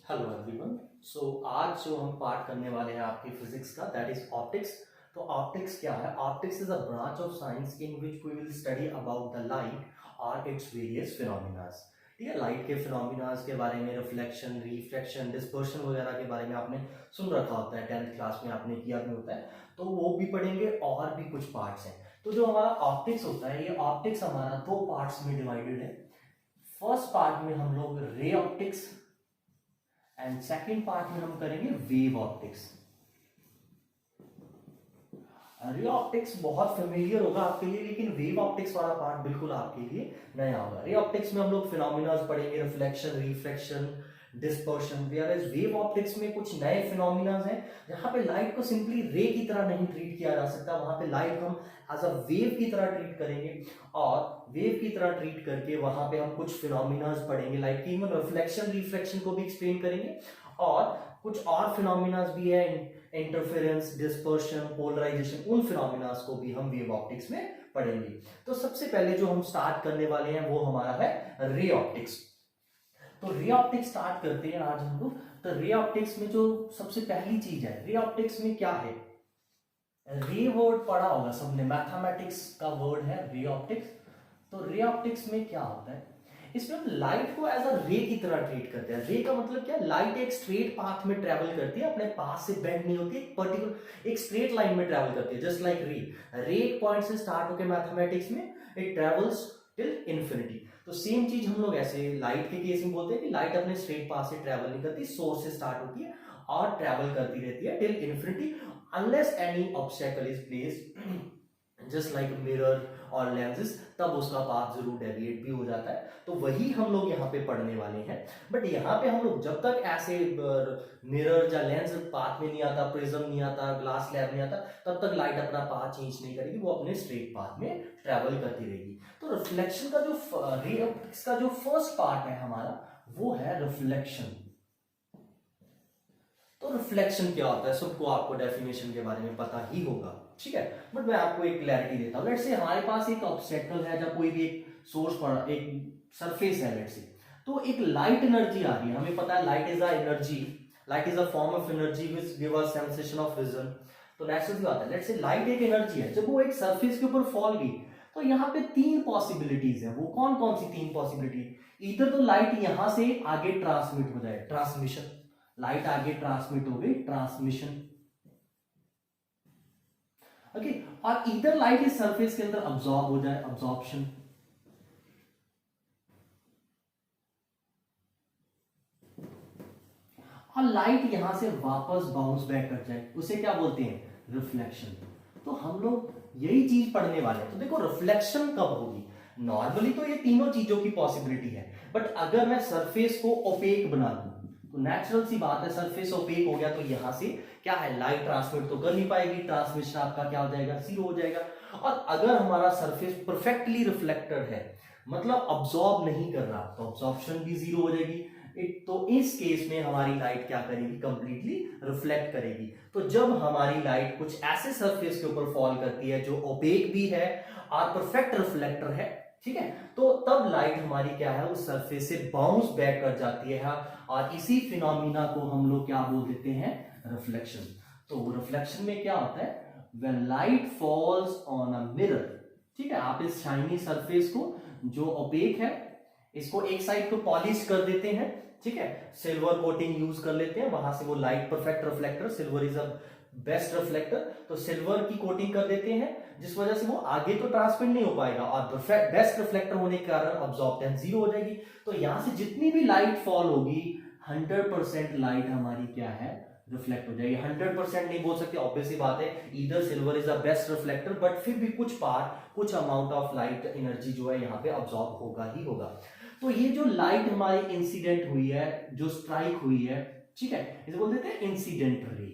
Hello everyone. आज जो हम पार्ट करने वाले हैं आपकी फिजिक्स का, दैट इज ऑप्टिक्स। तो ऑप्टिक्स क्या है? Optics is a branch of science in which we will study about the light और इट्स वेरियस फिनोमिनास। ठीक है, लाइट के फिनोमिनास के बारे में, रिफ्लेक्शन, रिफ्रैक्शन, डिस्पर्शन वगैरह के बारे में आपने सुन रखा होता है, 10th क्लास में आपने किया भी होता है, तो वो भी पढ़ेंगे और भी कुछ पार्ट्स हैं। तो जो हमारा ऑप्टिक्स होता है, ये ऑप्टिक्स हमारा दो पार्ट्स में डिवाइडेड है। फर्स्ट पार्ट में हम लोग ray optics and second part में हम करेंगे वेव ऑप्टिक्स। रे ऑप्टिक्स बहुत फेमिलियर होगा आपके लिए, लेकिन वेव ऑप्टिक्स वाला पार्ट बिल्कुल आपके लिए नया होगा। रे ऑप्टिक्स में हम लोग फिनोमिना पढ़ेंगे, reflection, refraction, dispersion. Where wave optics में कुछ नए फिनोमिना हैं जहां पे लाइट को सिंपली रे की तरह नहीं ट्रीट किया जा सकता, वहां पे लाइट हम एज अ वेव की तरह ट्रीट करेंगे, और वेव की तरह ट्रीट करके वहां पे हम कुछ फिनोमिना पढ़ेंगे, लाइट की इवन रिफ्लेक्शन, रिफ्रैक्शन को भी एक्सप्लेन करेंगे, और कुछ और फिनोमिना भी है, इंटरफेरेंस, डिस्पर्शन, पोलराइजेशन, उन फिनोमिना को भी हम वेव ऑप्टिक्स में पढ़ेंगे। तो सबसे पहले जो हम स्टार्ट करने वाले हैं वो हमारा है रे ऑप्टिक्स। तो रे ऑप्टिक्स स्टार्ट करते हैं आज हम लोग। तो रे ऑप्टिक्स में जो सबसे पहली चीज है, रे ऑप्टिक्स में क्या है? रे वर्ड पढ़ा होगा सबने, मैथमेटिक्स का वर्ड है रे ऑप्टिक्स। तो रे ऑप्टिक्स में क्या होता है? इसमें हम लाइट को एज अ रे की तरह ट्रीट करते हैं। रे का मतलब क्या? लाइट एक स्ट्रेट पाथ में ट्रेवल करती है, अपने पाथ से बेंड नहीं होती, पर्टिकुलर एक स्ट्रेट लाइन में ट्रेवल करती है, जस्ट लाइक रे एक पॉइंट से स्टार्ट होकर मैथमेटिक्स में इट ट्रेवल्स टिल इन्फिनिटी। तो सेम चीज हम लोग ऐसे लाइट के केस में बोलते हैं कि लाइट अपने स्ट्रेट पाथ से ट्रेवल नहीं करती, सोर्स से स्टार्ट होती है और ट्रेवल करती रहती है till infinity, unless any obstacle is placed, just like mirror और लेंसेज, तब उसका पाथ जरूर डेविएट भी हो जाता है। तो वही हम लोग यहाँ पे पढ़ने वाले हैं। बट यहाँ पे हम लोग जब तक ऐसे मिरर या लेंस पाथ में नहीं आता, प्रिज्म नहीं आता, ग्लास स्लैब नहीं आता, तब तक लाइट अपना पाथ चेंज नहीं करेगी, वो अपने स्ट्रेट पाथ में ट्रेवल करती रहेगी। तो रिफ्लेक्शन का जो रे ऑप्टिक्स का जो फर्स्ट पार्ट है हमारा, वो है रिफ्लेक्शन। तो रिफ्लेक्शन क्या होता है? सबको आपको डेफिनेशन के बारे में पता ही होगा, ठीक है, बट मैं आपको एक क्लैरिटी देता हूं। लेट्स से हमारे पास एक ऑब्स्टेकल है, जब कोई भी एक सोर्स पड़ा, एक सरफेस है, लेट्स से, तो एक लाइट एनर्जी आ रही है, हमें पता है light is a energy, light is a form of energy which give us sensation of vision. तो नेचुरल बात है, लेट्स से लाइट एक एनर्जी है, जब वो एक सरफेस के ऊपर फॉल गई, तो यहाँ पे तीन पॉसिबिलिटीज है। वो कौन कौन सी तीन पॉसिबिलिटी? इधर तो लाइट यहां से आगे ट्रांसमिट हो जाए, ट्रांसमिशन, लाइट आगे ट्रांसमिट हो गई, ट्रांसमिशन, ओके, और इधर लाइट इस सरफेस के अंदर अब्सॉर्ब हो जाए, अब्सॉर्प्शन, और लाइट यहां से वापस बाउंस बैक कर जाए, उसे क्या बोलते हैं? रिफ्लेक्शन। तो हम लोग यही चीज पढ़ने वाले हैं। तो देखो रिफ्लेक्शन कब होगी? नॉर्मली तो ये तीनों चीजों की पॉसिबिलिटी है, बट अगर मैं सरफेस को ओपेक बना दूं, तो नेचुरल सी बात है, सरफेस ओपेक हो गया तो यहां से क्या है, लाइट ट्रांसमिट तो कर नहीं पाएगी, ट्रांसमिशन आपका क्या हो जाएगा? जीरो हो जाएगा। और अगर हमारा सरफेस परफेक्टली रिफ्लेक्टेड है, मतलब अब्सॉर्ब नहीं कर रहा, तो अब्सॉर्प्शन भी जीरो हो जाएगी। तो इस केस में हमारी लाइट क्या करेगी? कंप्लीटली रिफ्लेक्ट करेगी। तो जब हमारी लाइट कुछ ऐसे सरफेस के ऊपर फॉल करती है जो ओपेक भी है और परफेक्ट रिफ्लेक्टर है, ठीक है, तो तब लाइट हमारी क्या है, उस सरफेस से बाउंस बैक कर जाती है, और इसी फिनोमिना को हम लोग क्या बोल देते हैं? रिफ्लेक्शन। तो रिफ्लेक्शन में क्या होता है? When light falls on a mirror, ठीक है, आप इस शाइनी सरफेस को जो ओपेक है, इसको एक साइड को पॉलिश कर देते हैं, ठीक है, सिल्वर कोटिंग यूज कर लेते हैं, वहां से वो light perfect reflector, silver is a best reflector, तो सिल्वर की कोटिंग कर देते हैं, जिस वजह से वो आगे तो ट्रांसमिट नहीं हो पाएगा, और बेस्ट रिफ्लेक्टर होने के कारण अब्सॉर्प्टेंस जीरो हो जाएगी। तो यहां से जितनी भी लाइट फॉल होगी, 100% लाइट हमारी क्या है? रिफ्लेक्ट हो जाएगी। 100% नहीं बोल सकते, ऑब्वियसली बात है, इधर silver is a best reflector, but फिर भी कुछ पार्ट, कुछ अमाउंट ऑफ लाइट एनर्जी जो है यहाँ पे अब्सॉर्ब होगा ही होगा। तो ये जो लाइट हमारी इंसिडेंट हुई है, जो स्ट्राइक हुई है, ठीक है, इसे बोल देते हैं इंसिडेंट रे,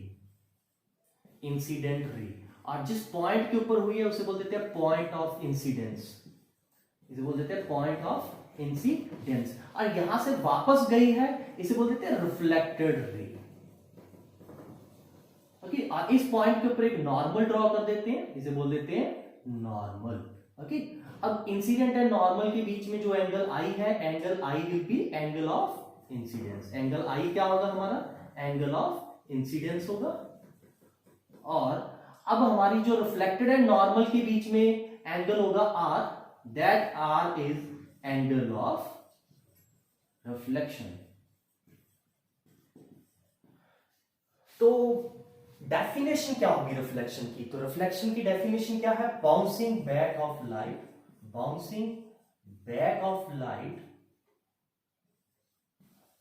इंसिडेंट रे। और जिस पॉइंट के ऊपर हुई है उसे बोल देते हैं पॉइंट ऑफ इंसिडेंस, इसे बोल देते हैं पॉइंट ऑफ इंसिडेंस। और यहां से वापस गई है, इसे बोल देते हैं रिफ्लेक्टेड रे, ओके। और इस पॉइंट के ऊपर एक नॉर्मल ड्रॉ कर देते हैं, इसे बोल देते हैं नॉर्मल, ओके। अब इंसिडेंट एंड नॉर्मल के बीच में जो एंगल आई है, angle i will be angle of incidence. Angle i क्या होगा हमारा, एंगल ऑफ इंसिडेंस होगा। और अब हमारी जो रिफ्लेक्टेड एंड नॉर्मल के बीच में एंगल होगा R, that R is angle of reflection. तो डेफिनेशन क्या होगी रिफ्लेक्शन की, तो रिफ्लेक्शन की डेफिनेशन क्या है, bouncing back of light, bouncing back of light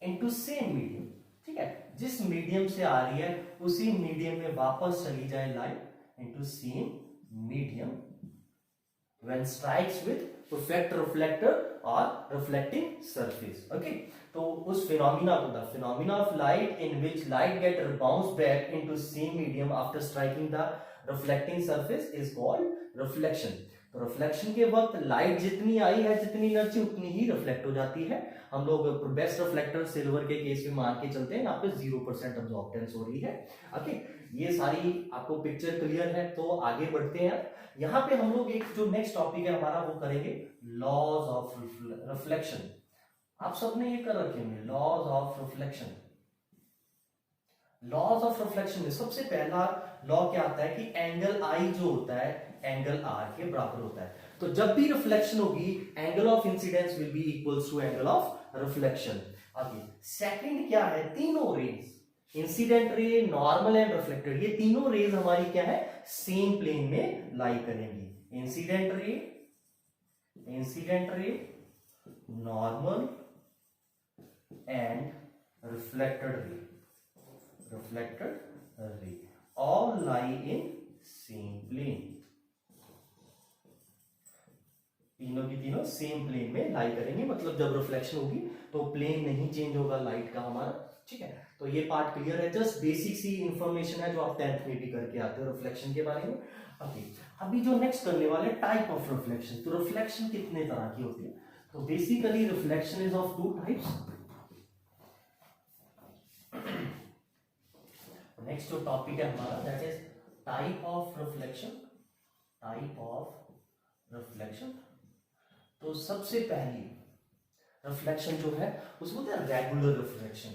into same medium. ठीक है, जिस मीडियम से आ रही है उसी मीडियम में वापस चली जाए light into same medium when strikes with perfect reflector or reflecting surface. Okay, तो उस phenomena को, the phenomena of light in which light get bounced back into same medium after striking the reflecting surface is called reflection. तो reflection के वक्त light जितनी आई है, जितनी energy उतनी ही रिफ्लेक्ट हो जाती है। हम लोग बेस्ट रिफ्लेक्टर सिल्वर के केस में मान के चलते हैं, यहाँ पे 0% अब्जॉर्प्टेंस हो रही है। ओके, ये सारी आपको पिक्चर क्लियर है, तो आगे बढ़ते हैं। यहाँ पे हम लोग एक जो नेक्स्ट टॉपिक है हमारा वो करेंगे लॉज ऑफ रिफ्लेक्शन। आप सबने ये कर रखे होंगे, laws of reflection. Laws of reflection में सबसे पहला लॉ क्या आता है कि एंगल आई जो होता है एंगल आर के बराबर होता है। तो जब भी रिफ्लेक्शन होगी angle of incidence will be equals to angle of reflection. अभी सेकंड क्या है, तीनों rays, incident ray, normal and reflected, ये तीनों रेज हमारी क्या है, सेम प्लेन में लाई करेंगी। Incident ray, normal and reflected ray all lie in same plane। तीनों की तीनों सेम प्लेन में लाई करेंगे, मतलब जब रिफ्लेक्शन होगी तो प्लेन नहीं चेंज होगा लाइट का हमारा। ठीक है, तो ये पार्ट क्लियर है, जस्ट बेसिक सी इंफॉर्मेशन है जो आप 10th में भी करके आते हो रिफ्लेक्शन के बारे में। ओके, अभी जो नेक्स्ट करने वाले टाइप ऑफ रिफ्लेक्शन, तो रिफ्लेक्शन कितने तरह की होती है, तो basically reflection is of 2 types. Next जो टॉपिक है हमारा that is type of reflection. तो सबसे पहली रिफ्लेक्शन जो है उसको बोलते हैं रेगुलर रिफ्लेक्शन।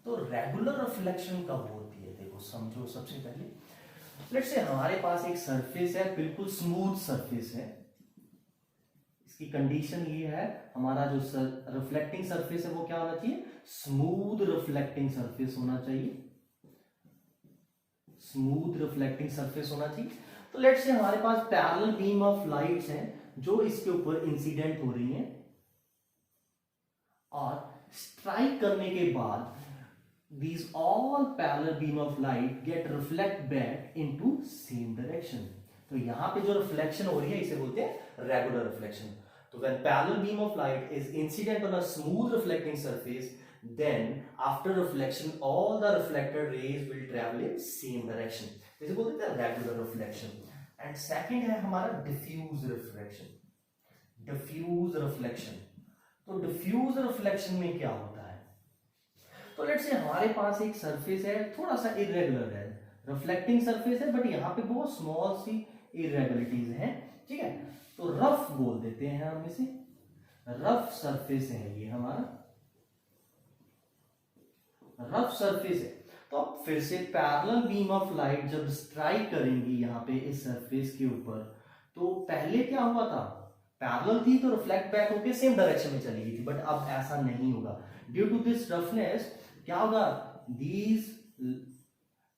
तो रेगुलर रिफ्लेक्शन कब होती है, देखो समझो। सबसे पहले लेट्स से हमारे पास एक सरफेस है, बिल्कुल स्मूथ सरफेस है। इसकी कंडीशन ये है, हमारा जो रिफ्लेक्टिंग सरफेस है वो क्या होना चाहिए, स्मूथ रिफ्लेक्टिंग सरफेस होना चाहिए। तो लेट्स से हमारे पास पैरेलल बीम ऑफ लाइट्स हैं जो इसके ऊपर इंसिडेंट हो रही हैं, और स्ट्राइक करने के बाद these all parallel beam of light get reflect back into same direction। तो यहां पे जो रिफ्लेक्शन हो रही है इसे बोलते हैं रेगुलर रिफ्लेक्शन। तो when parallel beam of light is incident on a smooth reflecting surface, then after reflection all the reflected rays will travel in same direction। इसे बोलते हैं रेगुलर रिफ्लेक्शन। एंड सेकंड है हमारा डिफ्यूज रिफ्लेक्शन। तो diffuse reflection में क्या होता है, तो लेट्स से हमारे पास एक सरफेस है, थोड़ा सा इरेगुलर है, रिफ्लेक्टिंग सरफेस है, बट यहाँ पे बहुत स्मॉल सी इरेगुलरिटीज हैं। ठीक है, तो रफ बोल देते हैं हम इसे, रफ सरफेस है ये हमारा, रफ सरफेस है। तो अब फिर से पैरेलल बीम ऑफ लाइट जब स्ट्राइक करेंगी यहाँ पे इस सरफेस के ऊपर, तो पहले क्या हुआ था, पैरेलल थी तो रिफ्लेक्ट बैक होकर सेम डायरेक्शन में चली गई थी, बट अब ऐसा नहीं होगा। ड्यू टू दिस रफनेस क्या होगा, these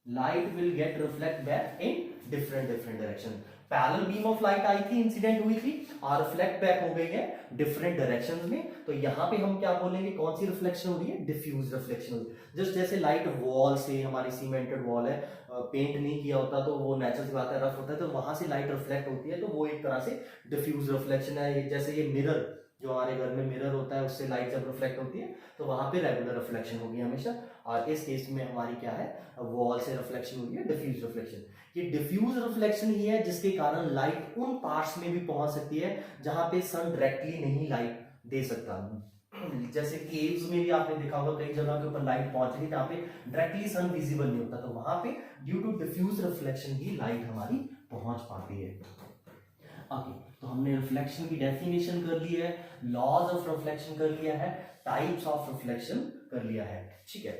light will get reflect back in different direction. Parallel beam of light आई थी, इंसिडेंट हुई थी, और रिफ्लेक्ट बैक हो गई है डिफरेंट डायरेक्शंस में। तो यहाँ पे हम क्या बोलेंगे, कौन सी रिफ्लेक्शन हो रही है, डिफ्यूज रिफ्लेक्शन। जस्ट जैसे लाइट वॉल से, हमारी सीमेंटेड वॉल है, पेंट नहीं किया होता तो वो नेचुरल सी बात है, रफ होता है, तो वहां से लाइट रिफ्लेक्ट होती है, तो वो एक तरह से डिफ्यूज रिफ्लेक्शन है। जैसे ये मिरर, जो हमारे घर में मिरर होता है, उससे लाइट जब रिफ्लेक्ट होती है तो वहां पे रेगुलर रिफ्लेक्शन होगी हमेशा। और इस केस में हमारी क्या है, वॉल से रिफ्लेक्शन होगी, डिफ्यूज रिफ्लेक्शन। ये डिफ्यूज रिफ्लेक्शन ही है जिसके कारण लाइट उन पार्ट्स में भी पहुंच सकती है जहां पे सन डायरेक्टली नहीं लाइट दे सकता। जैसे केव्स में भी आपने देखा होगा कई जगह के ऊपर लाइट पहुंच रही है जहां पे डायरेक्टली सन विजिबल नहीं होता, तो वहां पे ड्यू टू डिफ्यूज रिफ्लेक्शन ही लाइट हमारी पहुंच पाती है। ओके, तो हमने रिफ्लेक्शन की डेफिनेशन कर ली है, लॉज ऑफ रिफ्लेक्शन कर लिया है, टाइप्स ऑफ रिफ्लेक्शन कर लिया है, ठीक है।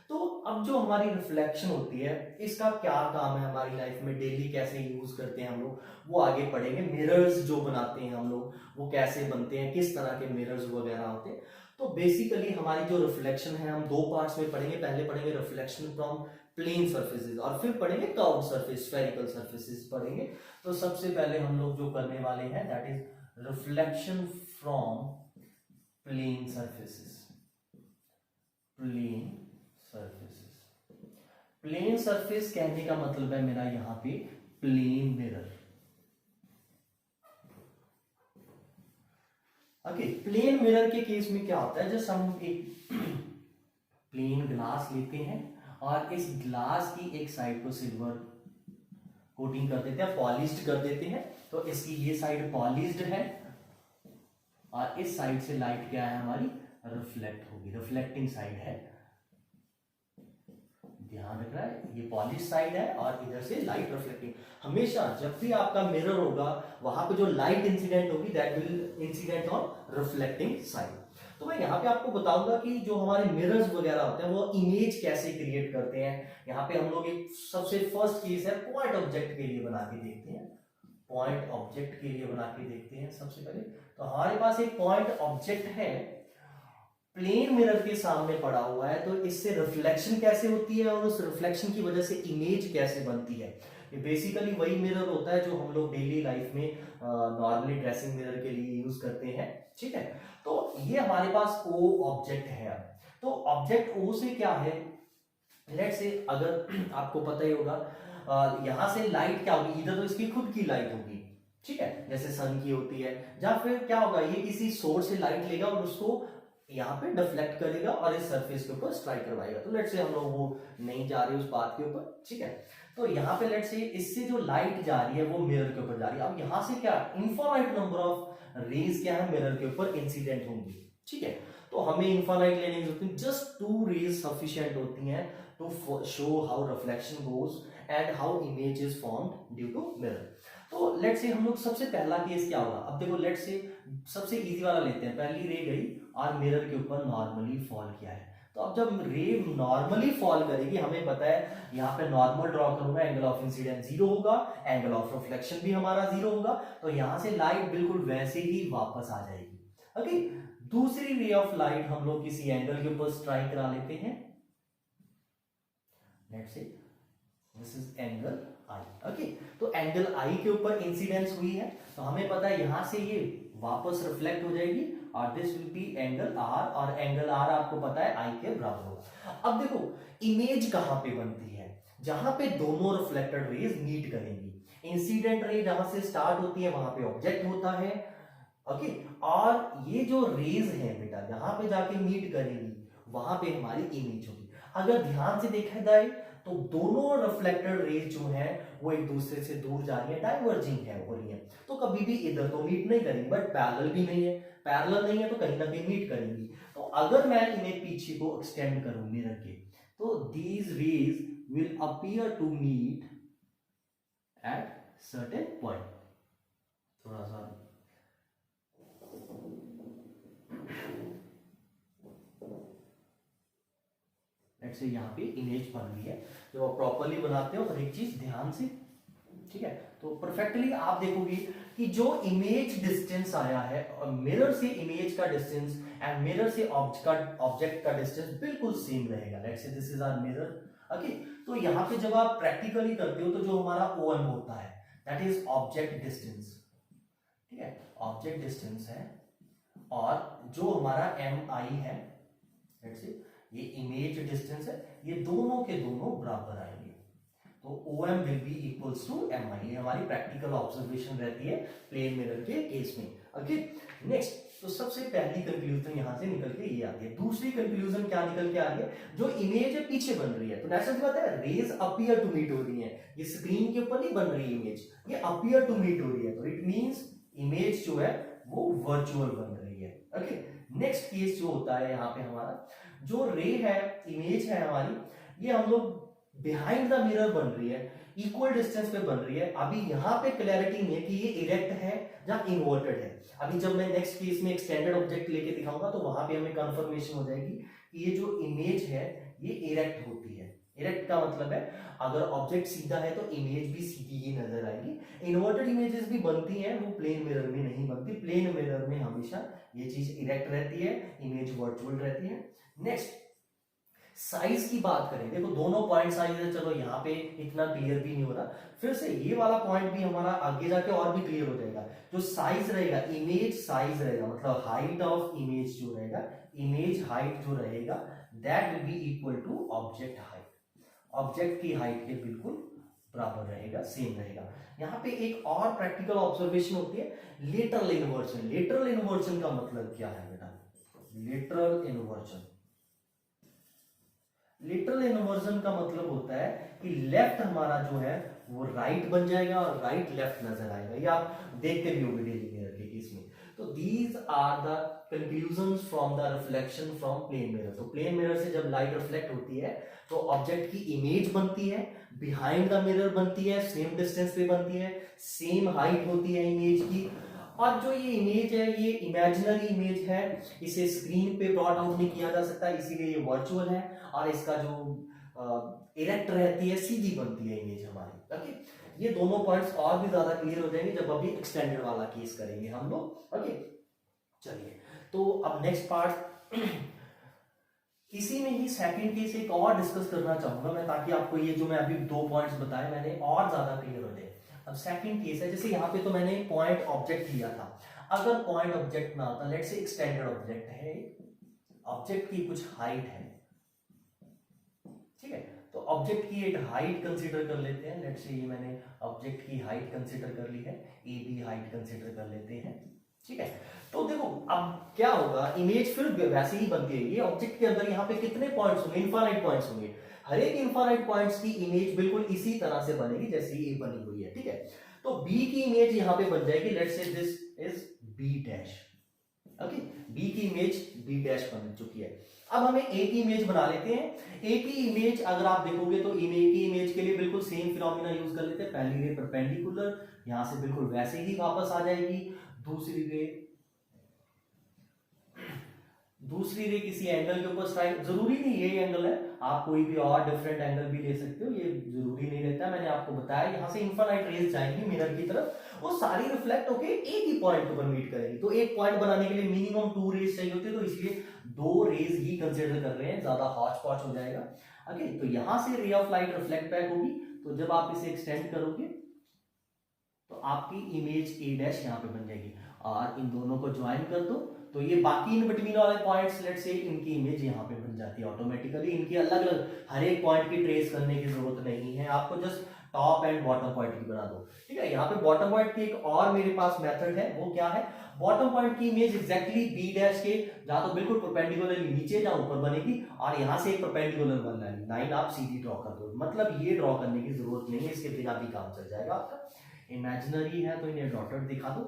तो अब जो हमारी रिफ्लेक्शन होती है इसका क्या काम है हमारी लाइफ में, डेली कैसे यूज करते हैं हम लोग, वो आगे पढ़ेंगे। मिरर्स जो बनाते हैं हम लोग वो कैसे बनते हैं, किस तरह के मिरर्स वगैरह होते हैं। तो बेसिकली हमारी जो रिफ्लेक्शन है हम दो पार्ट्स में पढ़ेंगे। पहले पढ़ेंगे रिफ्लेक्शन फ्रॉम प्लेन सर्फेसेस और फिर पढ़ेंगे कर्व सरफेस, स्फेरिकल सर्फेसेस पढ़ेंगे। तो सबसे पहले हम लोग जो करने वाले हैं that is reflection from plane surfaces. Plane surfaces, plane surface कहने का मतलब है मेरा यहां पे plane mirror. Okay, plane mirror के केस में क्या होता है, जस्ट हम एक प्लेन ग्लास लेते हैं और इस ग्लास की एक साइड को सिल्वर कोटिंग कर देते हैं, पॉलिश्ड कर देते हैं। तो इसकी ये साइड पॉलिश्ड है और इस साइड से लाइट क्या है हमारी रिफ्लेक्ट होगी, रिफ्लेक्टिंग साइड है। ध्यान रखना है ये पॉलिश साइड है और इधर से लाइट रिफ्लेक्टिंग। हमेशा जब भी आपका मिरर होगा वहां पे जो लाइट इंसिडेंट होगी that will incident on reflecting side. तो मैं यहाँ पे आपको बताऊंगा कि जो हमारे मिरर्स वगैरह होते हैं वो इमेज कैसे क्रिएट करते हैं। यहाँ पे हम लोग एक सबसे फर्स्ट केस है पॉइंट ऑब्जेक्ट के लिए बना के देखते हैं। पॉइंट ऑब्जेक्ट के लिए बना के देखते हैं सबसे पहले। तो हमारे पास एक पॉइंट ऑब्जेक्ट है, प्लेन मिरर के सामने पड़ा हुआ है। तो इससे रिफ्लेक्शन कैसे होती है और उस रिफ्लेक्शन की वजह से इमेज कैसे बनती है। ये बेसिकली वही मिरर होता है जो हम लोग डेली लाइफ में नॉर्मली ड्रेसिंग मिरर के लिए यूज करते हैं, ठीक है। तो ये हमारे पास ओ ऑब्जेक्ट है। तो ऑब्जेक्ट ओ से क्या है, लेट्स से अगर आपको पता ही होगा यहां से लाइट क्या होगी, इधर तो इसकी खुद की लाइट होगी, ठीक है, जैसे सन की होती है। या फिर क्या होगा, ये किसी सोर्स से लाइट लेगा और उसको यहाँ पे डिफ्लेक्ट करेगा और इस सरफेस के ऊपर स्ट्राइक करवाएगा। तो लेट्स से हम लोग वो नहीं जा रहे उस बात के ऊपर, ठीक है। तो यहाँ पे लेट्स से इससे जो लाइट जा रही है वो मिरर के ऊपर जा रही है। अब यहाँ से क्या इनफाइनाइट नंबर ऑफ रेज क्या है मिरर के ऊपर इंसिडेंट होंगी, ठीक है। तो हमें इनफाइनाइट लेने की जरूरत नहीं, जस्ट 2 रेज सफिशिएंट होती हैं to show how reflection goes and how image is formed due to mirror. तो लेट्स से हम लोग सबसे पहला केस क्या होगा, अब देखो लेट्स से सबसे इजी वाला लेते हैं। पहली रे गई और मिरर के ऊपर नॉर्मली फॉल किया है। तो अब जब रे नॉर्मली फॉल करेगी, हमें पता है यहाँ पे नॉर्मल ड्रॉ करूंगा, एंगल ऑफ इंसिडेंस 0 होगा, एंगल ऑफ रिफ्लेक्शन भी हमारा 0 होगा। तो यहां से लाइट बिल्कुल वैसे ही वापस आ जाएगी। ओके, दूसरी रे ऑफ लाइट हम लोग किसी एंगल के ऊपर स्ट्राइक करा लेते हैं। Let's say this is angle I. Okay, तो एंगल आई के ऊपर इंसिडेंस हुई है, तो हमें पता है यहां से ये वापस रिफ्लेक्ट हो जाएगी और this will be angle r, और एंगल आर आपको पता है आई के बराबर होगा। अब देखो इमेज कहां पे बनती है, जहां पे दोनों रिफ्लेक्टेड रेज मीट करेंगी। इंसिडेंट रे जहां से स्टार्ट होती है वहां पे ऑब्जेक्ट होता है, ओके, और ये जो रेज है बेटा जहां पे जाके मीट करेंगी वहां पे हमारी इमेज होगी। अगर ध्यान से देखा जाए तो दोनों रिफ्लेक्टेड रेज जो है वो एक दूसरे से दूर जा रही है, डाइवर्जिंग है हो रही है। तो कभी भी इधर तो मीट नहीं करेंगी, बट पैरेलल भी नहीं है, पैरेलल नहीं है तो कहीं ना कहीं मीट करेंगी। तो अगर मैं इन्हें पीछे को एक्सटेंड करूं मिरर के, तो these rays will appear to meet at certain point. थोड़ा सा से यहाँ पे इमेज बन रही है। जब आप प्रॉपरली बनाते हो तो एक चीज ध्यान से, ठीक है, तो परफेक्टली आप देखोगे कि जो इमेज डिस्टेंस आया है और मिरर से इमेज का डिस्टेंस एंड मिरर से ऑब्जेक्ट का डिस्टेंस बिल्कुल सेम रहेगा। Let's say this is our mirror, okay. तो यहाँ पे जब आप प्रैक्टिकली करते हो तो जो हमारा OM होता है दैट इज ऑब्जेक्ट डिस्टेंस, ठीक है, ऑब्जेक्ट डिस्टेंस है, और जो हमारा MI है लेट्स से ये इमेज डिस्टेंस है, ये दोनों के दोनों बराबर आएंगे। तो OM will be equals to MI। ये हमारी प्रैक्टिकल ऑब्जर्वेशन रहती है प्लेन मिरर के केस में, ओके। नेक्स्ट, तो सबसे पहली कंक्लूजन यहां से निकल के ये आती है। दूसरी कंक्लूजन क्या निकल के आ रही है, जो इमेज है पीछे बन रही है, तो नेचुरल सी बात है रेज अपीयर टू मीट हो रही है, ये स्क्रीन के ऊपर नहीं बन रही इमेज, ये अपीयर टू मीट हो रही है। तो इट मींस इमेज जो है वो वर्चुअल बन रही है, ओके। नेक्स्ट केस जो होता है यहाँ पे हमारा जो रे है, इमेज है हमारी, ये हम लोग बिहाइंड द मिरर बन रही है, इक्वल डिस्टेंस पे बन रही है, अभी यहाँ पे क्लैरिटी नहीं है कि ये इरेक्ट है या इन्वर्टेड है। अभी जब मैं नेक्स्ट केस में एक्सटेंडेड ऑब्जेक्ट लेके दिखाऊंगा तो वहां पे हमें कंफर्मेशन हो जाएगी कि ये जो इमेज है ये इरेक्ट होती है। इरेक्ट का मतलब है अगर ऑब्जेक्ट सीधा है तो इमेज भी सीधी ही नजर आएगी। इन्वर्टेड इमेजेस भी बनती हैं, वो प्लेन मिरर में नहीं बनती। प्लेन मिरर में हमेशा ये चीज इरेक्ट रहती है, इमेज वर्चुअल रहती है। नेक्स्ट साइज की बात करें, देखो दोनों पॉइंट साइज है, चलो यहाँ पे इतना क्लियर भी नहीं हो रहा, फिर से ये वाला पॉइंट भी हमारा आगे जाके और भी क्लियर हो जाएगा। जो साइज रहेगा, इमेज साइज रहेगा, मतलब हाइट ऑफ इमेज जो रहेगा, इमेज हाइट जो रहेगा, that will be equal to object height. Object की हाइट के बिल्कुल बराबर रहेगा, सेम रहेगा। यहाँ पे एक और प्रैक्टिकल ऑब्जर्वेशन होती है, लेटरल इन्वर्जन। लेटरल इन्वर्जन का मतलब क्या है बेटा? लेटरल इन्वर्जन, लिटरल इन्वर्जन का मतलब होता है कि लेफ्ट हमारा जो है वो राइट बन जाएगा और राइट लेफ्ट नजर आएगा। ये आप देखते भी होंगे डेली मिरर के केस में। तो these are the conclusions from the reflection from plane mirror. तो प्लेन मिरर से जब लाइट रिफ्लेक्ट होती है तो ऑब्जेक्ट की इमेज बनती है, बिहाइंड द मिरर बनती है, सेम डिस्टेंस पे बनती है, सेम हाइट होती है इमेज की। और जो ये इमेज है ये इमेजिनरी इमेज है, इसे स्क्रीन पे ब्रॉट आउट नहीं किया जा सकता, इसीलिए ये वर्चुअल है। और इसका जो इरेक्ट रहती है, सीधी बनती है इमेज हमारी। ओके, ये दोनों पॉइंट्स और भी ज्यादा क्लियर हो जाएंगे जब अभी एक्सटेंडेड वाला केस करेंगे हम लोग। ओके, चलिए तो अब नेक्स्ट पार्ट, इसी में ही सेकंड केस एक और डिस्कस करना चाहूंगा मैं, ताकि आपको ये जो मैं अभी 2 पॉइंट्स बताए मैंने और ज्यादा क्लियर हो जाए। अब सेकंड केस है, जैसे यहाँ पे तो मैंने पॉइंट ऑब्जेक्ट लिया था, अगर पॉइंट ऑब्जेक्ट ना होता, लेट्स से एक्सटेंडेड ऑब्जेक्ट है, ऑब्जेक्ट की कुछ हाइट है, ठीक है, तो ऑब्जेक्ट की एक हाइट कंसीडर कर लेते हैं। लेट्स से ये मैंने ऑब्जेक्ट की हाइट कंसीडर कर ली है, ए बी हाइट कंसीडर कर लेते हैं, ठीक है। तो देखो अब क्या होगा, इमेज फिर वैसे ही बनती है। ये ऑब्जेक्ट के अंदर यहाँ पे कितने पॉइंट्स होंगे? इनफाइनाइट पॉइंट्स होंगे। हर एक इनफाइनाइट पॉइंट्स की इमेज बिल्कुल इसी तरह से बनेगी जैसे ये बनी हुई है, ठीक है। तो बी की इमेज यहाँ पे बन जाएगी, let's say this is B dash. Okay, B की इमेज बी डैश बन चुकी है। अब हमें ए की इमेज बना लेते हैं। ए की इमेज अगर आप देखोगे तो ए की इमेज के लिए बिल्कुल सेम फिनोमिना यूज कर लेते हैं। पहली रे परपेंडिकुलर, यहां से बिल्कुल वैसे ही वापस आ जाएगी। दूसरी रे किसी एंगल के ऊपर स्ट्राइक, जरूरी नहीं ये एंगल है, आप कोई भी और डिफरेंट एंगल भी ले सकते हो, ये जरूरी नहीं रहता। मैंने आपको बताया यहाँ से इनफाइनाइट रेज जाएंगी मिरर की तरफ, वो सारी रिफ्लेक्ट होके एक ही पॉइंट पर मीट करेगी। तो एक पॉइंट बनाने के लिए मिनिमम 2 रेज चाहिए होती है, तो इसलिए 2 रेज ही कंसिडर कर रहे हैं, ज्यादा हॉच पॉच हो जाएगा। ओके, तो यहां से ray of light reflect back होगी, तो जब आप इसे एक्सटेंड करोगे तो आपकी इमेज ए डैश यहाँ पे बन जाएगी, और इन दोनों को ज्वाइन कर दो तो ये बाकी इन बिटवीन वाले पॉइंट्स, लेट्स से इनकी इमेज यहाँ पे बन जाती है ऑटोमेटिकली। इनकी अलग अलग हर एक पॉइंट की ट्रेस करने की जरूरत नहीं है, आपको just top and bottom point की बना दो, ठीक है। यहाँ पे बॉटम पॉइंट की एक और मेरे पास मेथड है, वो क्या है, बॉटम पॉइंट की इमेज एग्जैक्टली बी डैश के जहां तो बिल्कुल परपेंडिकुलरली नीचे जहां ऊपर बनेगी, और यहाँ से एक परपेंडिकुलर लाइन आप सीधी ड्रॉ कर दो। मतलब ये ड्रॉ करने की जरूरत नहीं है, इसके बिना भी काम चल जाएगा आपका। इमेजिनरी है तो इन्हें डॉटेड दिखा दो।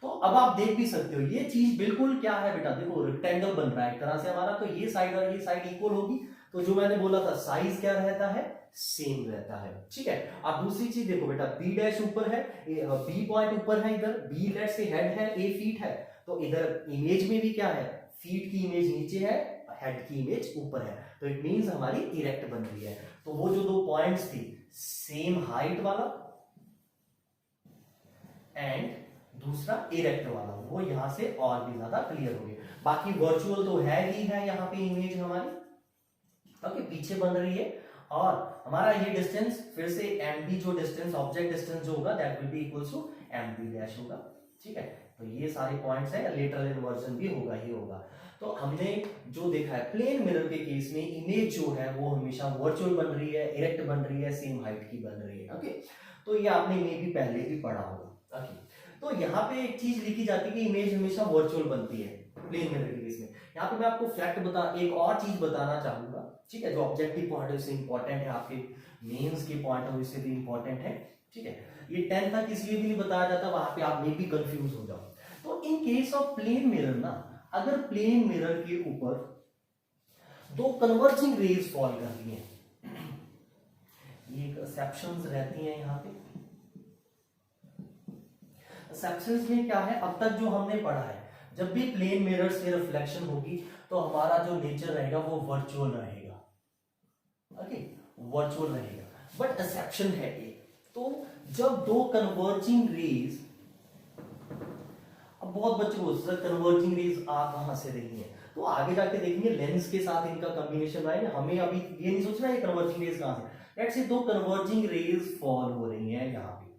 तो अब आप देख भी सकते हो ये चीज बिल्कुल क्या है बेटा, देखो रेक्टेंगल बन रहा है एक तरह से हमारा, तो ये साइड और ये साइड इक्वल होगी, तो जो मैंने बोला था साइज क्या रहता है, सेम रहता है, ठीक है। अब दूसरी चीज देखो बेटा, बी डैश ऊपर है, बी पॉइंट ऊपर है, इधर बी लेट्स से हेड है, ए फीट है, तो इधर इमेज में भी क्या है, फीट की इमेज नीचे है, हेड की इमेज ऊपर है, तो इट मींस हमारी इरेक्ट बन रही है। तो वो जो 2 पॉइंट्स थी, सेम हाइट वाला एंड दूसरा इरेक्ट वाला, वो यहां से और भी ज्यादा क्लियर हो गया। बाकी वर्चुअल तो है ही है, यहाँ पे इमेज हमारी ओके पीछे बन रही है, और हमारा ये डिस्टेंस फिर से एम बी, जो डिस्टेंस ऑब्जेक्ट डिस्टेंस जो होगा that will be equals to M B dash होगा, ठीक है। तो ये सारे पॉइंट्स है, लेटरल इन्वर्जन भी होगा ही होगा। तो हमने जो देखा है प्लेन मिरर के केस में, इमेज जो है वो हमेशा वर्चुअल बन रही है, इरेक्ट बन रही है, सेम हाइट की बन रही है। ओके, तो ये आपने मे भी पहले भी पढ़ा होगा। ओके, तो यहाँ पे एक चीज लिखी जाती है कि इमेज हमेशा वर्चुअल बनती है प्लेन मिरर के केस में। यहाँ पे मैं आपको फैक्ट एक और चीज बताना चाहूंगा, ठीक है, जो ऑब्जेक्टिव पॉइंट है उससे इंपॉर्टेंट है, आपके मेंस के पॉइंट है उससे भी इंपॉर्टेंट है, ठीक है। ये 10 तक इसलिए भी नहीं बताया जाता, वहां पे आप मे भी कंफ्यूज हो जाओ। तो in case of plane mirror ना, अगर प्लेन मिरर के ऊपर 2 कन्वर्जिंग रेज फॉल कर रही है, ये एक्सेप्शंस रहती हैं यहाँ पे। एक्सेप्शंस में क्या है, अब तक जो हमने पढ़ा है, जब भी प्लेन मिरर से रिफ्लेक्शन होगी तो हमारा जो नेचर रहेगा वो वर्चुअल रहेगा, ओके, वर्चुअल रहेगा। बट एक्सेप्शन है एक, तो जब दो कन्वर्जिंग रेज, अब बहुत बच्चे को सर कन्वर्जिंग रेज आ कहां से रही है, तो आगे जाके देखेंगे लेंस के साथ इनका कॉम्बिनेशन रहा है, हमें अभी ये नहीं सोचना है कन्वर्जिंग रेज कहां से। लेट्स से दो कन्वर्जिंग रेज फॉल हो रही हैं यहाँ पे,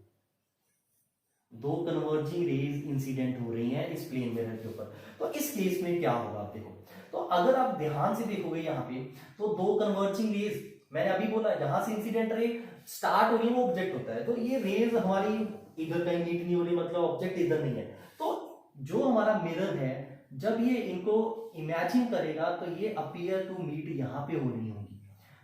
दो कन्वर्जिंग रेज इंसिडेंट हो रही हैं इस प्लेन मिरर के ऊपर, तो इस केस में क्या होगा आप देखो। तो अगर आप ध्यान से देखोगे यहाँ पे, तो दो कन्वर्जिंग रेज, मैंने अभी बोला जहां से इंसिडेंट रे स्टार्ट हो रही है वो ऑब्जेक्ट होता है, तो ये रेज हमारी इधर कहीं मीट नहीं हो रही, मतलब ऑब्जेक्ट इधर नहीं है। तो जो हमारा मिरर है, जब ये इनको इमेजिन करेगा तो ये अपीयर टू मीट यहाँ पे हो रही होंगी,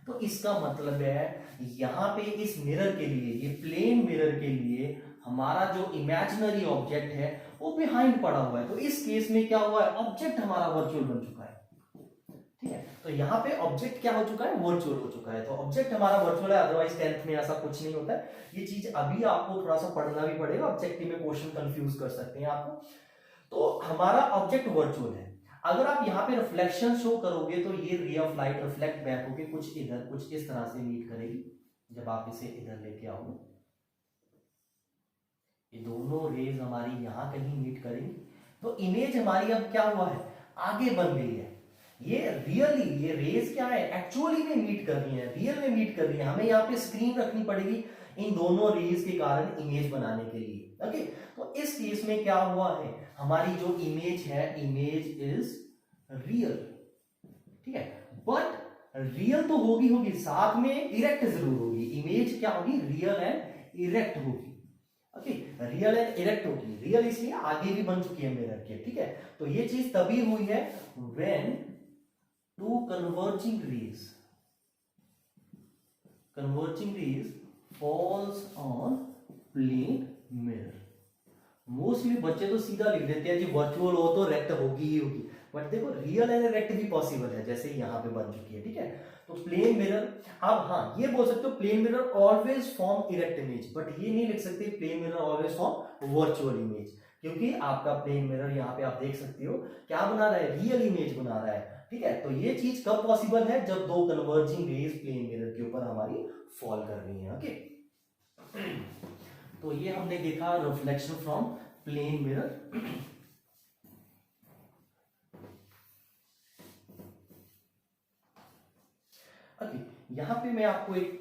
तो इसका मतलब है यहाँ पे इस मिरर के लिए, ये प्लेन मिरर के लिए हमारा जो इमेजिनरी ऑब्जेक्ट है वो बिहाइंड पड़ा हुआ है, तो इस केस में क्या हुआ है, ऑब्जेक्ट हमारा वर्चुअल बन चुका है, ठीक है। तो यहाँ पे ऑब्जेक्ट क्या हो चुका है, वर्चुअल हो चुका है, तो ऑब्जेक्ट हमारा वर्चुअल है, अदरवाइज 10th में ऐसा कुछ नहीं होता है। ये चीज अभी आपको थोड़ा सा पढ़ना भी पड़ेगा, ऑब्जेक्टिव में क्वेश्चन कंफ्यूज कर सकते हैं आपको। तो हमारा ऑब्जेक्ट वर्चुअल है, अगर आप यहाँ पे रिफ्लेक्शन शो करोगे तो ये ray of light reflect back होके कुछ इधर कुछ इस तरह से मीट करेगी, जब आप इसे इधर लेके आओगे ये दोनों रेज हमारी यहाँ कहीं मीट करेंगी, तो इमेज हमारी अब क्या हुआ है, आगे बन गई है। ये रियली, ये रेज क्या है, एक्चुअली में मीट कर रही है, रियल में मीट कर रही है। हमें यहाँ पे स्क्रीन रखनी पड़ेगी इन दोनों रेज के कारण इमेज बनाने के लिए, ओके। तो इस केस में क्या हुआ है, हमारी जो इमेज है, इमेज इज रियल, ठीक है। बट रियल तो होगी, साथ में इरेक्ट जरूर होगी, इमेज क्या होगी, रियल एंड इरेक्ट होगी, ओके, रियल एंड इरेक्ट होगी। रियल इसलिए आगे भी बन चुकी है मिरर के, ठीक है। तो ये चीज तभी हुई है when two converging rays falls on plane mirror. Mostly बच्चे तो सीधा लिख देते हैं जी वर्चुअल हो तो रेक्ट होगी ही होगी, बट देखो रियल एंड रेक्ट भी पॉसिबल है, जैसे यहाँ पे बन चुकी है, ठीक है। तो प्लेन मिरर, आप हाँ ये बोल सकते हो plane mirror always form erect image, but ये नहीं लिख सकते plane mirror always form virtual image, क्योंकि आपका प्लेन मिरर यहाँ पे आप देख सकते हो क्या बना रहा है, रियल इमेज बना रहा है, ठीक है। तो ये चीज कब पॉसिबल है, जब दो कन्वर्जिंग रेज प्लेन मिरर के ऊपर हमारी फॉल कर रही है, ओके। तो ये हमने देखा reflection from plane mirror. Okay, यहाँ पे मैं आपको एक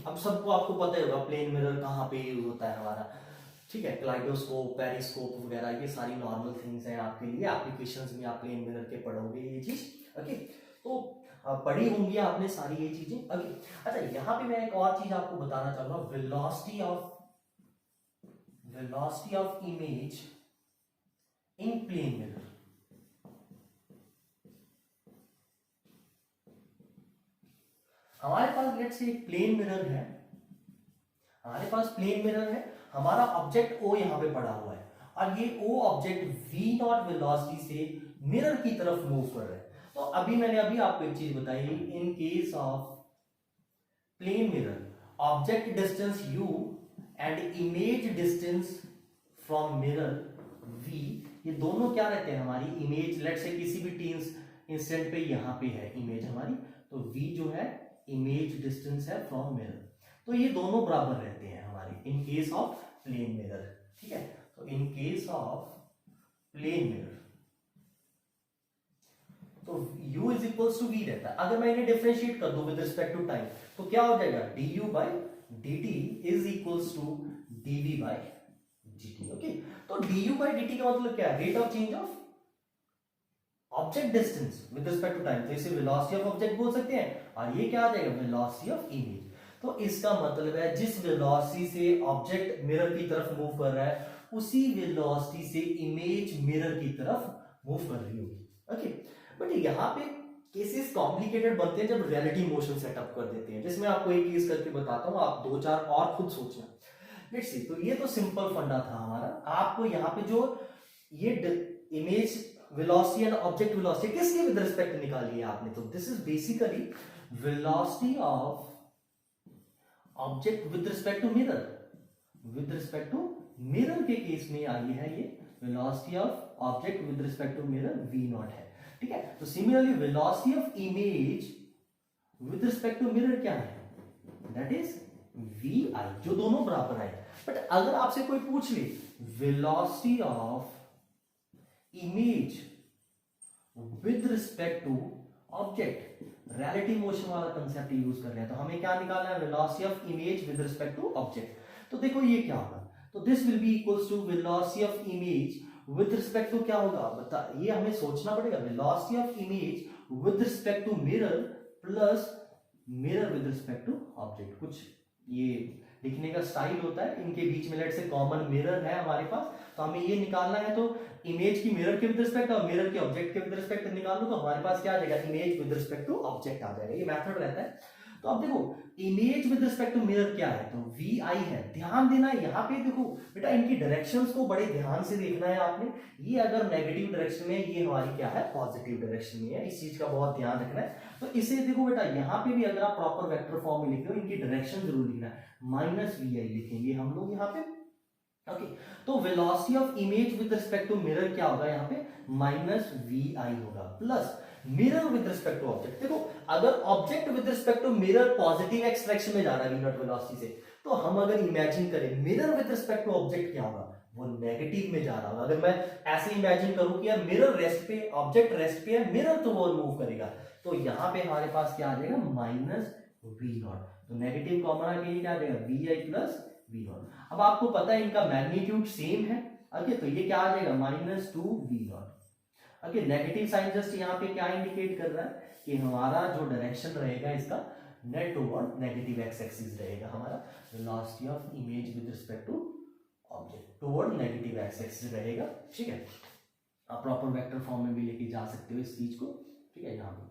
अब सबको आपको पता ही होगा प्लेन मिरर कहाँ पे यूज होता है हमारा, ठीक है। क्लाइडोस्कोप, पेरिस्कोप वगैरह ये सारी नॉर्मल थिंग्स हैं आपके लिए, एप्लीकेशंस में आप प्लेन मिरर के पढ़ोगे ये चीज, ओके। तो पढ़ी होंगी आपने सारी ये चीजें, ओके। अच्छा, यहाँ पे मैं एक और चीज आपको बताना चाहूंगा, velocity of image in plane mirror. हमारे पास लेट्स से एक प्लेन मिरर है, हमारे पास प्लेन मिरर है, हमारा ऑब्जेक्ट O यहाँ पे पड़ा हुआ है, और ये O ऑब्जेक्ट v0 वेलोसिटी से मिरर की तरफ मूव कर रहा है। तो अभी मैंने आपको एक चीज बताई, in case of plane mirror object distance u and image distance from mirror v, ये दोनों क्या रहते हैं, हमारी इमेज लेट्स से किसी भी टी इंस्टेंट पे यहाँ पे है इमेज हमारी, तो v जो है इमेज डिस्टेंस है फ्रॉम मिरर, तो ये दोनों बराबर रहते हैं हमारे in case of plane mirror, ठीक है। तो in case of plane mirror तो u is equals to v रहता है। अगर मैं इन्हें डिफरेंशिएट कर दूं विद रिस्पेक्ट टू टाइम तो क्या हो जाएगा, du by dt is equals to dv by dt, okay. तो du बाई dt का मतलब क्या है, rate of change of object distance with respect to time, तो इसे वेलोसिटी ऑफ ऑब्जेक्ट बोल सकते हैं, और ये क्या आ जाएगा, वेलोसिटी ऑफ इमेज। तो इसका मतलब है जिस वेलोसिटी से ऑब्जेक्ट मिरर की तरफ मूव कर रहा है उसी वेलोसिटी से इमेज मिरर की तरफ मूव कर रही होगी, ओके। बट यहाँ पे केसेस कॉम्प्लिकेटेड बनते हैं जब रियलिटी मोशन सेटअप कर देते हैं, जिसमें आपको एक केस करके बताता हूँ, आप 2-4 और खुद सोचना। लेट्स सी, तो ये तो सिंपल फंडा था हमारा, आपको यहाँ पे जो ये image velocity and object velocity किसके विद रिस्पेक्ट निकाली है आपने, तो this is basically velocity of object with respect to mirror, with respect to mirror के केस में आई है ये velocity of object with respect to mirror v naught है, ठीक है। तो similarly velocity of image with respect to mirror क्या है, दैट इज vi, जो दोनों बराबर है। बट अगर आपसे कोई पूछ ले velocity of image with respect to object, relative motion वाला कंसेप्ट यूज कर रहे हैं, तो हमें क्या निकालना है, velocity of image with respect to object. तो देखो ये क्या होगा, तो this will be equals to velocity of image with respect to क्या होगा, बता, ये हमें सोचना पड़ेगा, velocity of image with respect to mirror plus mirror with respect to object. कुछ ये लिखने का स्टाइल होता है, इनके बीच में लेट से कॉमन मिरर है हमारे पास, तो हमें ये निकालना है, तो इमेज की मिरर के विद रिस्पेक्ट और मिरर के ऑब्जेक्ट के विद रिस्पेक्ट निकाल लो, तो हमारे पास क्या आ जाएगा, image with respect to object आ जाएगा। ये मेथड रहता है। तो अब देखो image with respect to mirror क्या है, तो vi है। ध्यान देना यहाँ पे, देखो बेटा इनकी डायरेक्शंस को बड़े ध्यान से देखना है आपने। ये अगर नेगेटिव डायरेक्शन में, ये हमारी क्या है, पॉजिटिव डायरेक्शन में है, इस चीज का बहुत ध्यान रखना है। तो इसे देखो बेटा, यहाँ पे भी अगर आप प्रॉपर वेक्टर फॉर्म में लिखे हो, इनकी डायरेक्शन जरूर लिखना है, -vi लिखेंगे हम लोग यहाँ पे, ओके। तो velocity of image with respect to mirror क्या होगा, यहाँ पे -vi होगा, plus mirror with respect to object. देखो अगर object with respect to mirror positive x direction में जा रहा है v नॉट वेलोसिटी से, तो हम अगर इमेजिन करें mirror with respect to object क्या होगा, वो नेगेटिव में जा रहा होगा। अगर मैं ऐसे इमेजिन करूं कि यार मिरर रेस्ट पे, ऑब्जेक्ट रेस्ट पे है, मिरर तो वो मूव करेगा, तो यहां पे हमारे पास क्या आ जाएगा, -v नॉट। तो नेगेटिव कॉमन आके ये क्या आ जाएगा, vi प्लस v नॉट। अब आपको पता है इनका मैग्नीट्यूड सेम है, ओके, तो ये क्या आ जाएगा, -2v naught. Okay, negative sign just यहाँ पे क्या इंडिकेट कर रहा है कि हमारा जो डायरेक्शन रहेगा इसका net toward negative x axis रहेगा, हमारा velocity of image with respect to object toward negative x axis रहेगा, ठीक है। आप प्रॉपर वेक्टर फॉर्म में भी लेके जा सकते हो इस चीज को, ठीक है। यहाँ पे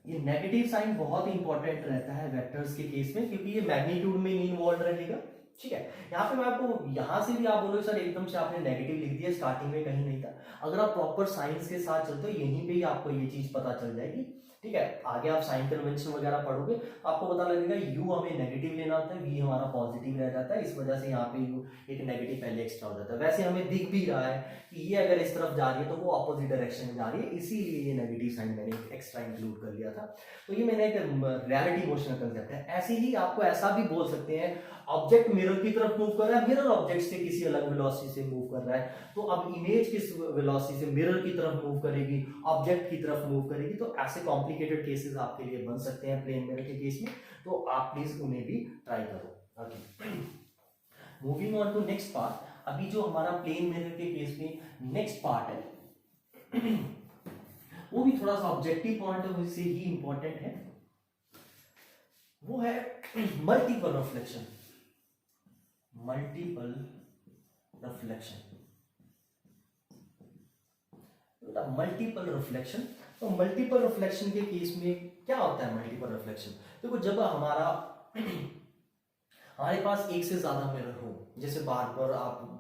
ये नेगेटिव साइन बहुत इंपॉर्टेंट रहता है वेक्टर्स के केस में, क्योंकि ये मैग्नीट्यूड में इन्वॉल्व रहेगा, ठीक है। यहाँ पे मैं आपको, यहाँ से भी आप बोलोगे सर एकदम से आपने नेगेटिव लिख दिया, स्टार्टिंग में कहीं नहीं था। अगर आप प्रॉपर साइंस के साथ चलते हो, यहीं पे ही आपको ये चीज पता चल जाएगी, ठीक है। आगे आप साइन कन्वेंशन वगैरह पढ़ोगे, आपको पता लगेगा u हमें नेगेटिव लेना होता है, v हमारा पॉजिटिव रह जाता है, इस वजह से यहाँ पे u एक नेगेटिव पहले एक्स्ट्रा हो जाता है। वैसे हमें दिख भी रहा है कि ये अगर इस तरफ जा रही है तो वो ऑपोजिट डायरेक्शन में जा रही है, इसीलिए ये नेगेटिव साइन मैंने एक्स्ट्रा इंक्लूड कर लिया था। तो ये मैंने एक रियलिटी मोशन कंसेप्ट है। ऐसे ही आपको ऐसा भी बोल सकते हैं, ऑब्जेक्ट मिरर की तरफ मूव कर रहा है, मिरर ऑब्जेक्ट से किसी अलग वेलोसिटी से मूव कर रहा है, तो अब इमेज किस वेलोसिटी से मिरर की तरफ मूव करेगी, ऑब्जेक्ट की तरफ मूव करेगी। तो ऐसे कॉम्प्लिकेटेड केसेस आपके लिए बन सकते हैं प्लेन मिरर के केस में, तो आप प्लीज उन्हें भी ट्राई करो, okay. Moving on to next part, अभी जो हमारा प्लेन मिरर के केस में नेक्स्ट पार्ट है वो भी थोड़ा सा ऑब्जेक्टिव पॉइंट ऑफ व्यू से ही इंपॉर्टेंट है, वो है multiple reflection. Multiple reflection, multiple reflection. तो मल्टीपल रिफ्लेक्शन के केस में क्या होता है मल्टीपल रिफ्लेक्शन, देखो जब हमारा हमारे पास एक से ज्यादा मिरर हो, जैसे बार आप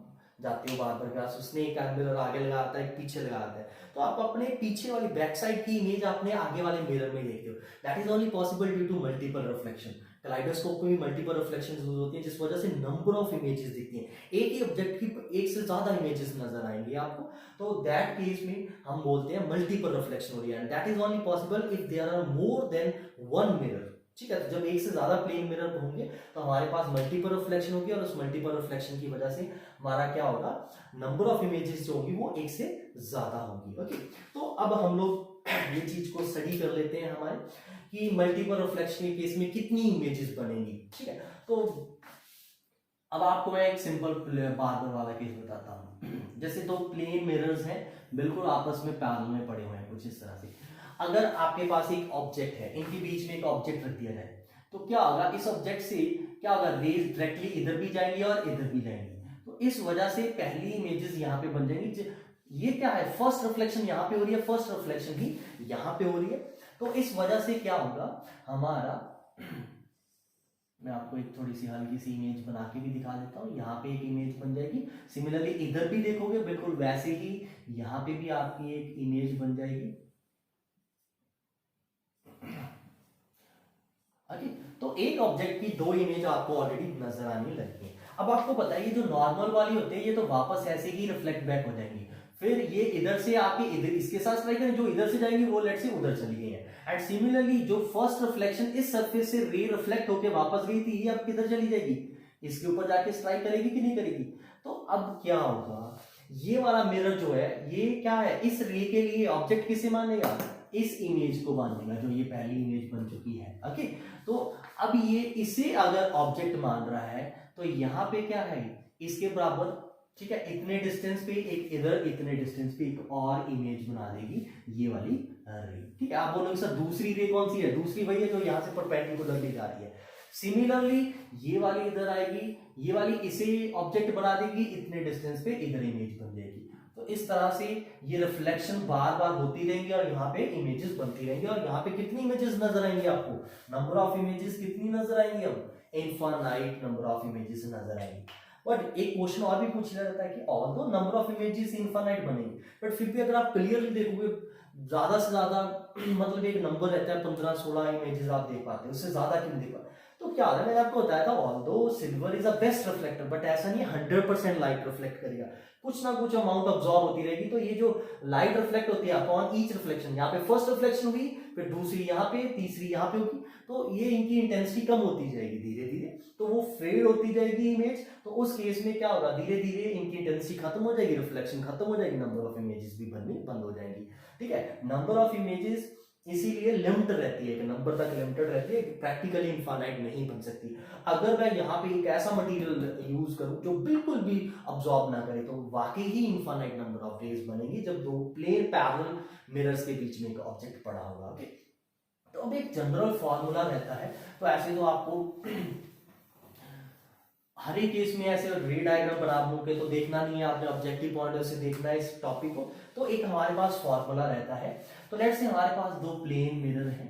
जाते हो बार्बर के पास, उसने एक मिरर आगे लगाता है, एक पीछे लगाता है, तो आप अपने पीछे वाली बैक साइड की इमेज अपने आगे वाले मिरर में देखते हो। That is only possible due to multiple reflection. Kaleidoscope में भी मल्टीपल रिफ्लेक्शन यूज होती है, जिस वजह से नंबर ऑफ इमेजेस दिखती हैं, एक ही ऑब्जेक्ट की एक से ज्यादा इमेजेस नजर आएंगे आपको। तो दैट केस में हम बोलते हैं मल्टीपल रिफ्लेक्शन हो रही है। That is only possible if there are more than one mirror, ठीक है। तो जब एक से ज्यादा प्लेन मिरर होंगे तो हमारे पास मल्टीपल रिफ्लेक्शन होगी, और उस मल्टीपल रिफ्लेक्शन की वजह से हमारा क्या होगा, नंबर ऑफ इमेजेस जो होगी वो एक से ज्यादा होगी, ओके। तो अब हम लोग ये चीज को स्टडी कर लेते हैं हमारे कि मल्टीपल रिफ्लेक्शन के केस में कितनी इमेजेस बनेंगी, ठीक है। तो अब आपको मैं एक सिंपल बार्बर वाला केस बताता हूँ। जैसे दो प्लेन मिरर्स हैं, बिल्कुल आपस में पैरेलल में पड़े हुए हैं कुछ इस तरह से। अगर आपके पास एक ऑब्जेक्ट है, इनके बीच में एक ऑब्जेक्ट रख दिया जाए, तो क्या होगा, इस ऑब्जेक्ट से क्या होगा, रेज डायरेक्टली इधर भी जाएंगी और इधर भी जाएंगी। तो इस वजह से पहली इमेजेस यहाँ पे बन जाएंगी। ये क्या है, फर्स्ट रिफ्लेक्शन यहाँ पे हो रही है, फर्स्ट रिफ्लेक्शन भी यहाँ पे हो रही है। तो इस वजह से क्या होगा हमारा, मैं आपको एक थोड़ी सी हल्की सी इमेज बना के भी दिखा देता हूँ। यहाँ पे एक इमेज बन जाएगी, सिमिलरली इधर भी देखोगे बिल्कुल वैसे ही यहाँ पे भी आपकी एक इमेज बन जाएगी। ओके। तो एक ऑब्जेक्ट की दो इमेज आपको ऑलरेडी नजर आने लगी है। अब आपको पता है ये जो नॉर्मल वाली होती है ये तो वापस ऐसे ही रिफ्लेक्ट बैक हो जाएंगी, फिर ये इधर से आके इधर इसके साथ स्ट्राइक करें, जो इधर से जाएंगी वो लेट से उधर चली गई है। एंड सिमिलरली जो फर्स्ट रिफ्लेक्शन इस सरफेस से रे रिफ्लेक्ट होके वापस गई थी, ये अब किधर चली जाएगी, इसके ऊपर जाके स्ट्राइक करेगी कि नहीं करेगी। तो अब क्या होगा, ये वाला मिरर जो है ये क्या है, इस रे के लिए ऑब्जेक्ट किसे मानेगा, इस इमेज को मानेगा जो ये पहली इमेज बन चुकी है। ओके, तो अब ये इसे अगर ऑब्जेक्ट मान रहा है तो यहाँ पे क्या है, इसके बराबर, ठीक है, इतने डिस्टेंस पे एक इधर, इतने डिस्टेंस पे एक और इमेज बना देगी ये वाली रे। ठीक है, आप बोलोगे सर दूसरी रे कौन सी है, दूसरी वही है जो यहाँ से परपेंडिकुलरली जा रही है। सिमिलरली ये वाली इधर आएगी, ये वाली इसे ऑब्जेक्ट बना देगी, इतने डिस्टेंस पे इधर इमेज बन जाएगी। तो इस तरह से ये रिफ्लेक्शन बार बार होती रहेंगी और यहाँ पे इमेजेस बनती रहेंगी। और यहाँ पे कितनी इमेजेस नजर आएंगी आपको, नंबर ऑफ इमेजेस कितनी नजर आएंगी, अब इनफाइनाइट नंबर ऑफ इमेजेस नजर आएंगी। बट एक क्वेश्चन और भी पूछा जाता है कि although number of images infinite बनेंगे, बट फिर भी अगर आप क्लियरली देखोगे ज्यादा से ज्यादा मतलब एक नंबर रहता है 15-16 इमेजेस आप देख पाते हैं, उससे ज्यादा क्यों देख पाते। तो क्या होता है, मैंने आपको बताया था although silver is a best reflector, but ऐसा नहीं 100% लाइट रिफ्लेक्ट करेगा, कुछ ना कुछ अमाउंट ऑब्जॉर्ब होती रहेगी। तो ये जो लाइट रिफ्लेक्ट होती है अपॉन ईच रिफ्लेक्शन, यहाँ पे फर्स्ट रिफ्लेक्शन हुई, फिर दूसरी यहाँ पे, तीसरी यहाँ पे होगी, तो ये इनकी इंटेंसिटी कम होती जाएगी धीरे धीरे, तो वो फेड होती जाएगी इमेज। तो उस केस में क्या होगा, धीरे धीरे इनकी इंटेंसिटी खत्म हो जाएगी, रिफ्लेक्शन खत्म हो जाएगी, नंबर ऑफ इमेजेस भी बननी बंद हो जाएंगी। ठीक है, नंबर ऑफ इमेजेस इसीलिए लिमिटेड रहती है, कि नंबर तक लिमिटेड रहती है, प्रैक्टिकली इनफाइनाइट नहीं बन सकती। अगर मैं यहाँ पे एक ऐसा मटेरियल यूज करूं जो बिल्कुल भी अब्सॉर्ब ना करे, तो वाकई ही इनफाइनाइट नंबर ऑफ रेज बनेगी जब दो प्लेन पैरेलल मिरर्स के बीच में एक ऑब्जेक्ट पड़ा होगा। ओके, तो अब एक जनरल फॉर्मूला रहता है, तो ऐसे तो आपको हर एक केस में ऐसे रे डायग्राम बना के तो देखना नहीं है, आपने ऑब्जेक्टिव पॉइंट से देखना है इस टॉपिक को। तो एक हमारे पास फॉर्मूला रहता है, तो लेट्स से हमारे पास दो प्लेन मिरर हैं,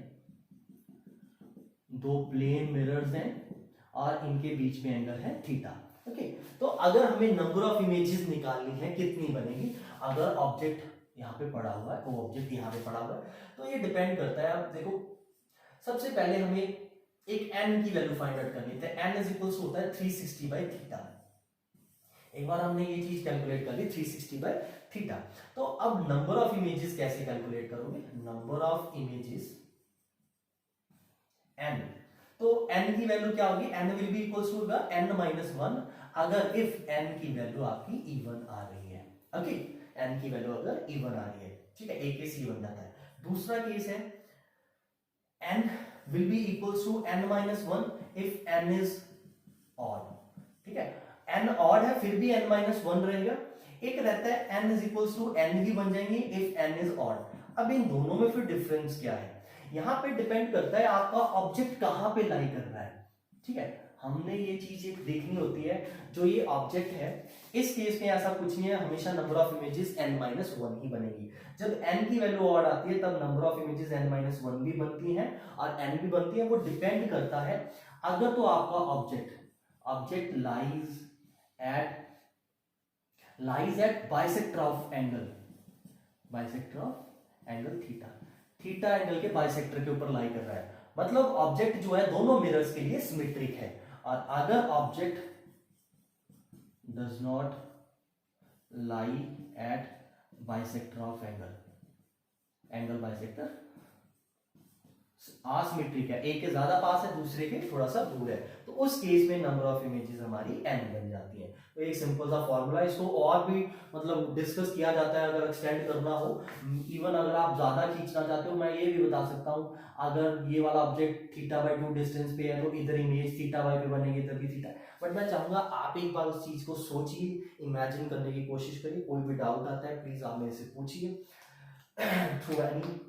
दो प्लेन मिरर्स हैं और इनके बीच में एंगल है थीटा। ओके, तो अगर हमें नंबर ऑफ इमेजेस निकालनी है कितनी बनेगी, अगर ऑब्जेक्ट यहाँ पे पड़ा हुआ है, वो ऑब्जेक्ट यहाँ पे पड़ा हुआ है, तो ये डिपेंड करता है। अब देखो सबसे पहले हमें एक n की वैल्यू फाइंड आउट करनी है, n इज इक्वल्स होता है 360 बाई थीटा। एक बार हमने ये चीज कैलकुलेट कर ली 360 बाई थीटा। तो अब नंबर ऑफ इमेजेस कैसे कैलकुलेट करोगे, नंबर ऑफ इमेजेस n, तो n की वैल्यू क्या होगी, n will be equals to n minus 1 अगर इफ n की वैल्यू आपकी इवन आ रही है। ओके, n की वैल्यू अगर इवन आ रही है, ठीक है, एक केस ये बन जाता है। दूसरा केस है n will be equals to n minus 1 if n is odd। ठीक है, n odd है फिर भी n minus 1 रहेगा। एक रहता है n is equals to n भी बन जाएंगे if n is odd। अब इन दोनों में फिर डिफरेंस क्या है, यहां पे डिपेंड करता है आपका ऑब्जेक्ट कहां पे लाई कर रहा है। ठीक है, हमने ये चीज एक देखनी होती है, जो ये ऑब्जेक्ट है इस केस में ऐसा कुछ नहीं है, हमेशा number of images n minus 1 ही बनेगी। जब n की वैल्यू ऑड आती है तब number of images n minus 1 भी बनती हैं और n भी बनती है। वो डिपेंड करता है, अगर तो आपका object lies at bisector of angle theta angle के बाइसेक्टर के ऊपर लाई कर रहा है, मतलब ऑब्जेक्ट जो है दोनों मिरर्स के लिए सिमेट्रिक है। और अगर object does not lie at bisector of angle bisector asymmetric है, एक के ज्यादा पास है दूसरे के थोड़ा सा दूर है, तो उस केस में नंबर ऑफ इमेजेस हमारी n बन जाती है। तो एक सिंपल सा फॉर्मूला, इसको और भी मतलब डिस्कस किया जाता है अगर एक्सटेंड करना हो। इवन अगर आप ज्यादा खींचना चाहते हो, मैं ये भी बता सकता हूँ, अगर ये वाला ऑब्जेक्ट थीटा बाई 2 डिस्टेंस पे है तो इधर इमेज थीटा बाई पे बनेगी, इधर भी थीटा। बट मैं चाहूंगा आप एक बार उस चीज को सोचिए, इमेजिन करने की कोशिश करिए, कोई भी डाउट आता है प्लीज आप मेरे से पूछिए थ्रू एनी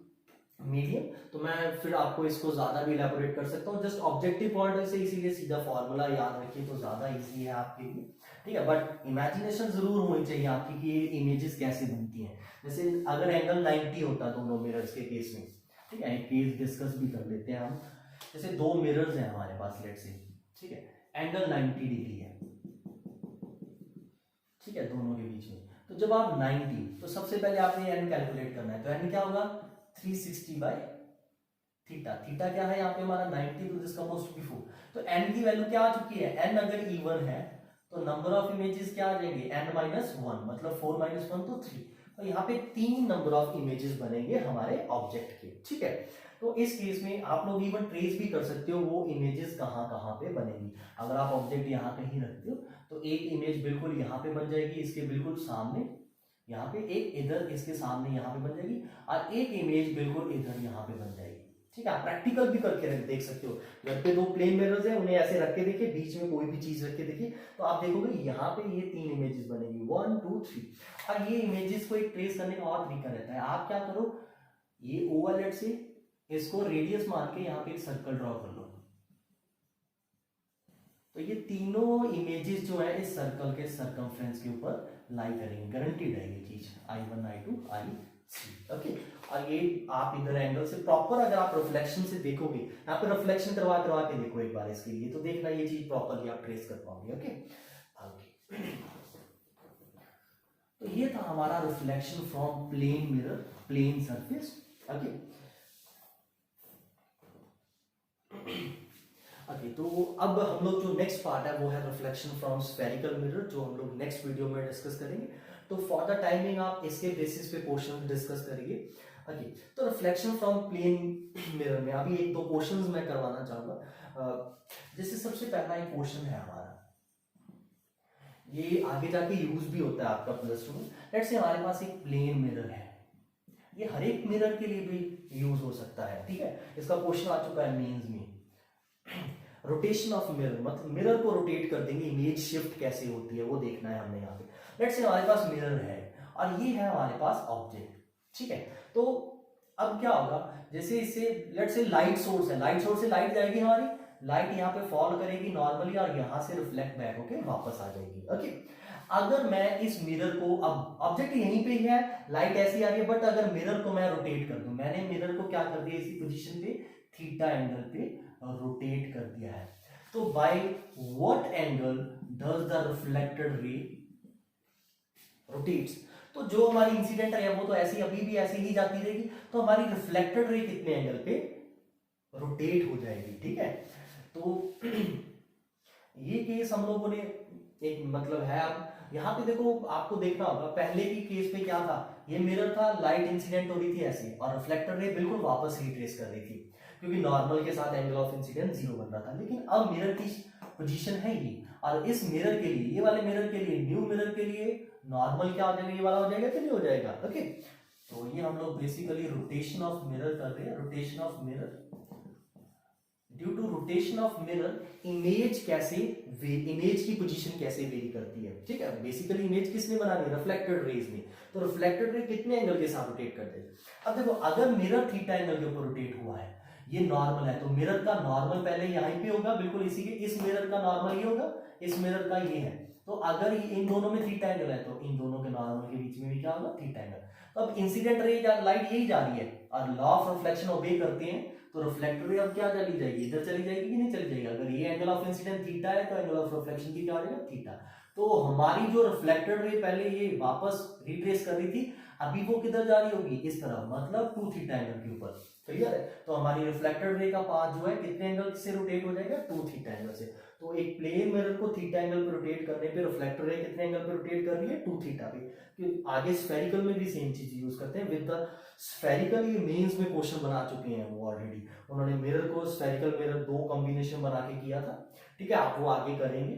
मीडियम, तो मैं फिर आपको इसको ज्यादा भी इलैबोरेट कर सकता हूँ। जस्ट ऑब्जेक्टिव पॉइंट से इसीलिए सीधा फॉर्मूला याद रखिए तो ज्यादा इजी है आपके लिए। ठीक है, बट इमेजिनेशन जरूर होनी चाहिए आपकी कि ये इमेजेस कैसे बनती हैं। जैसे अगर एंगल 90 होता दोनों मिरर्स के केस में, ठीक है, एक केस डिस्कस भी कर लेते हैं हम। जैसे दो मिरर्स हैं हमारे पास लेट्स से, ठीक है, एंगल 90 डिग्री है, ठीक है, दोनों के बीच में। तो जब आप 90, तो सबसे पहले आपने n कैलकुलेट करना है, तो n क्या होगा 360 बाई थीटा, थीटा क्या है यहाँ पे हमारा 90, तो दिस कम्स टू बी 4। तो n की वैल्यू क्या आ चुकी है, n अगर इवन है तो नंबर ऑफ इमेजेस क्या आ जाएंगे, n माइनस 1, मतलब 4 माइनस 1 तो 3। तो यहाँ पे 3 नंबर ऑफ इमेजेस बनेंगे हमारे ऑब्जेक्ट के, ठीक है। तो इस केस में आप लोग इवन ट्रेस भी कर सकते हो वो इमेजेस कहाँ कहाँ पे बनेगी। अगर आप ऑब्जेक्ट यहाँ कहीं रखते हो तो एक इमेज बिल्कुल यहाँ पे बन जाएगी इसके बिल्कुल सामने, यहाँ पे एक इधर इसके सामने यहाँ पे बन जाएगी, और एक इमेज बिल्कुल इधर यहाँ पे बन जाएगी, ठीक है। आप प्रैक्टिकल भी करके देख सकते हो। घर पे 2 प्लेन मिरर्स हैं, उन्हें ऐसे रख के देखिए, बीच में कोई भी चीज रख के देखिए, तो आप देखोगे यहाँ पे ये 3 इमेजेस बनेगी, 1 2 3। और ये इमेजेस को एक ट्रेस करने का और तरीका रहता है। आप क्या करो, ये ओवल से इसको रेडियस मान के यहाँ पे एक सर्कल ड्रॉ कर लो, तो ये तीनों इमेजेस जो है इस सर्कल के सर्कमफ्रेंस के ऊपर लाई करेंगे, गारंटीड है ये चीज, I1 I2 I3, ओके। और ये आप इधर एंगल से प्रॉपर अगर आप रिफ्लेक्शन से देखोगे, यहाँ पे रिफ्लेक्शन करवा करवा के देखो एक बार इसके लिए, तो देखना ये चीज प्रॉपरली आप ट्रेस कर पाओगे, ओके। तो ये था हमारा reflection from plane mirror, plane surface, okay. Okay, तो अब हम लोग जो नेक्स्ट पार्ट है वो है रिफ्लेक्शन फ्रॉम स्फेरिकल मिरर, जो हम लोग नेक्स्ट वीडियो में डिस्कस करेंगे। तो फॉर द टाइमिंग आप इसके बेसिस पे क्वेश्चन डिस्कस करेंगे, ओके। तो रिफ्लेक्शन फ्रॉम प्लेन मिरर में अभी 1-2 क्वेश्चंस मैं करवाना चाहूंगा। जैसे सबसे पहला एक क्वेश्चन है हमारा, ये आगे जाके यूज भी होता है आपका प्लस 2 में। लेट्स से हमारे पास एक प्लेन मिरर है, ये हर एक मिरर के लिए भी यूज हो सकता है, ठीक है। इसका क्वेश्चन आ चुका है मेंस में। रोटेशन ऑफ मिरर, मतलब मिरर को रोटेट कर देंगे, इमेज शिफ्ट कैसे होती है वो देखना है हमने यहाँ पे। लेट्स से हमारे पास मिरर है और ये है हमारे पास ऑब्जेक्ट, ठीक है। तो अब क्या होगा, जैसे इससे लेट्स से लाइट सोर्स है, लाइट सोर्स से लाइट जाएगी हमारी, लाइट यहाँ पे फॉल करेगी नॉर्मली और यहाँ से रिफ्लेक्ट बैक होके वापस आ जाएगी, ओके। अगर मैं इस मिरर को, अब ऑब्जेक्ट यहीं पे ही है, लाइट ऐसी आ रही है, बट अगर मिरर को मैं रोटेट कर दूं, मैंने मिरर को क्या कर दिया, इसी पोजीशन पे थीटा एंगल पे रोटेट कर दिया है, तो by what angle does the reflected ray rotates. तो जो हमारी इंसिडेंट है वो तो ऐसी अभी भी ऐसी ही जाती रहेगी, तो हमारी रिफ्लेक्टेड रे कितने एंगल पे रोटेट हो जाएगी, ठीक है। तो ये केस हम लोगों ने एक मतलब है, अब यहाँ पे देखो आपको देखना होगा, पहले की केस में क्या था, ये मिरर था, लाइट इंसिडेंट हो रही थी ऐसे, और रिफ्लेक्टेड रे बिल्कुल वापस रिट्रेस कर रही थी, क्योंकि नॉर्मल के साथ एंगल ऑफ इंसिडेंस 0 बन रहा था। लेकिन अब मिरर की पोजीशन है ये, और इस मिरर के लिए, ये वाले मिरर के लिए, न्यू मिरर के लिए नॉर्मल क्या हो जाएगा, ये वाला हो जाएगा कि नहीं हो जाएगा, ओके। तो ये हम लोग बेसिकली रोटेशन ऑफ मिरर कर रहे हैं, rotation of mirror, due to rotation of mirror image कैसे, इमेज की पोजीशन कैसे वेरी करती है, ठीक है। बेसिकली इमेज किसने बनानी है, रिफ्लेक्टेड रेज ने, तो रिफ्लेक्टेड रे कितने एंगल के साथ रोटेट करते हैं। अब देखो अगर मिरर थीटा एंगल के ऊपर रोटेट हुआ है, ये नॉर्मल है, तो मिरर का नॉर्मल पहले यहीं पे होगा, बिल्कुल इसी के, इस मिरर का नॉर्मल ये होगा, इस मिरर का ये है, तो अगर इन दोनों में थीटा एंगल है तो इन दोनों के नॉर्मल के बीच में भी क्या होगा, थीटा एंगल। तो अब इंसिडेंट रे लाइट यही जा रही है और लॉ ऑफ रिफ्लेक्शन ओबे करते हैं, तो रिफ्लेक्टेड रे अब क्या चली जाएगी, इधर चली जाएगी कि नहीं चली जाएगी। अगर ये एंगल ऑफ इंसिडेंट थीटा है तो एंगल ऑफ रिफ्लेक्शन की क्या हो जाएगा, थीटा। तो हमारी जो रिफ्लेक्टेड रे पहले ये वापस रिट्रेस कर रही थी, अभी वो किधर जा रही होगी, इस तरफ, मतलब 2 थीटा एंगल के ऊपर, क्लियर है। तो हमारी रिफ्लेक्टेड रे का पाथ जो है कितने एंगल से रोटेट हो जाएगा, 2 थीटा एंगल से। तो एक प्लेन मिरर को थीटा एंगल पे रोटेट करने पे रिफ्लेक्टेड रे कितने एंगल पे रोटेट कर रही है, 2 थीटा पे। कि आगे स्फेरिकल में भी सेम चीज यूज करते हैं विद द स्फेरिकल, ये मेंस में क्वेश्चन बना चुके हैं वो ऑलरेडी, उन्होंने मिरर को स्फेरिकल मिरर 2 कॉम्बिनेशन बना के किया था, ठीक है। आप वो आगे करेंगे,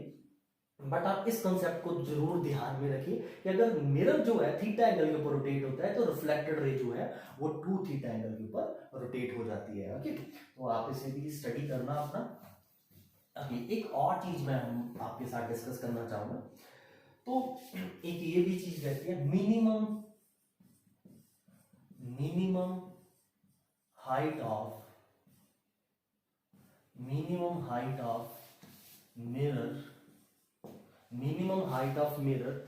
बट आप इस कंसेप्ट को जरूर ध्यान में रखिए कि अगर मिरर जो है थीटा एंगल के ऊपर रोटेट होता है तो रिफ्लेक्टेड रे जो है वो 2 थीटा एंगल के ऊपर रोटेट हो जाती है, ओके। तो आप इसे भी स्टडी करना अपना। अभी एक और चीज मैं आपके साथ डिस्कस करना चाहूंगा, तो एक ये भी चीज रहती है, minimum height of mirror, minimum height of mirror,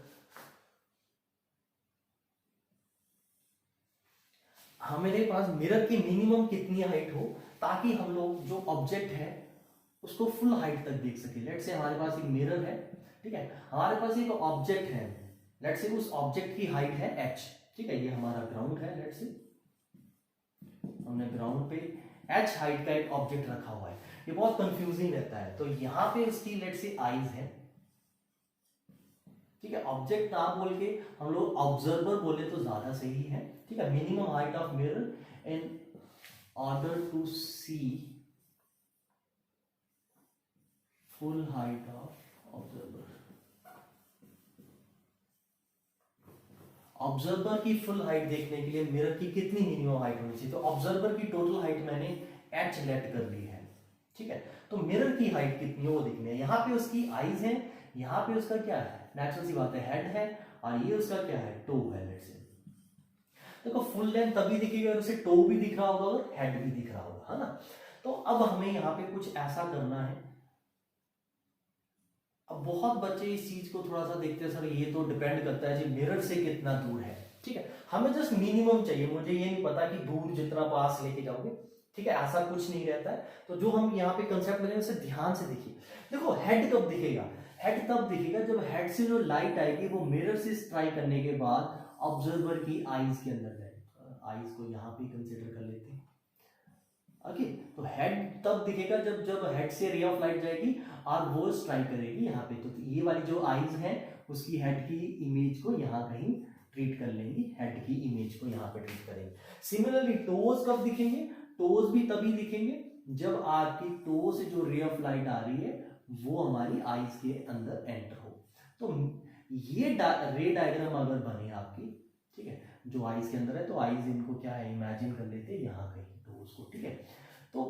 हमारे पास मिरर की मिनिमम कितनी हाइट हो ताकि हम लोग जो ऑब्जेक्ट है उसको फुल हाइट तक देख सके। लेट्स से हमारे पास एक मिरर है, ठीक है, हमारे पास एक ऑब्जेक्ट है, लेट्स से उस ऑब्जेक्ट की हाइट है h, ठीक है, ये हमारा ग्राउंड है, लेट्स से हमने ग्राउंड पे h हाइट का एक ऑब्जेक्ट रखा हुआ है, ये बहुत कंफ्यूजिंग रहता है। तो यहाँ पे उसकी लेट से आईज है, ठीक है, ऑब्जेक्ट ना बोल के हम लोग ऑब्जर्वर बोले तो ज्यादा सही है, ठीक है। Minimum height of mirror in order to see full height of observer. Observer की फुल हाइट देखने के लिए मिरर की कितनी मिनिमम हाइट होनी चाहिए, तो ऑब्जर्वर की टोटल हाइट मैंने h लेट कर ली है, ठीक है। तो मिरर की हाइट कितनी है वो देखनी है। यहाँ पे उसकी आईज है, यहाँ पे उसका क्या है, नेचुरल सी बात है हेड है, और ये उसका क्या है, टो है। लेट्स से देखो फुल लेंथ तभी दिखेगा उसे टो भी दिख रहा होगा और हेड भी दिख रहा होगा, है ना। तो अब हमें यहाँ पे कुछ ऐसा करना है। अब बहुत बच्चे इस चीज को थोड़ा सा देखते हैं, सर ये तो डिपेंड करता है जी मिरर से कितना दूर है, ठीक है। हमें जस्ट मिनिमम चाहिए, मुझे ये नहीं पता कि दूर जितना पास लेके जाओगे, ठीक है, ऐसा कुछ नहीं रहता है। तो जो हम यहाँ पे कंसेप्ट लेंगे उसे ध्यान से देखिए। देखो हेड कब दिखेगा, हेड तब दिखेगा जब हेड से जो लाइट आएगी वो मिरर से स्ट्राइक करने के बाद ऑब्जर्वर की आईज के अंदर जाएगी। आईज को यहाँ पे कंसिडर कर लेते हैं, ओके। तो हेड तब दिखेगा जब हेड से रे ऑफ लाइट जाएगी और वो स्ट्राइक करेगी यहाँ पे। तो ये वाली जो आईज है उसकी हेड की इमेज को यहाँ कहीं ट्रीट कर लेंगी, हेड की इमेज को यहाँ पे ट्रीट करेंगे। सिमिलरली टोज कब दिखेंगे, टोज भी तभी दिखेंगे जब आपकी टो से जो रे ऑफ लाइट आ रही है वो हमारी आईज के अंदर एंटर हो। तो ये रे डायग्राम अगर बने आपकी, ठीक है, जो आईज के अंदर है, तो आईज इनको क्या है इमेजिन कर लेते हैं यहाँ कहीं टोज को, ठीक है। तो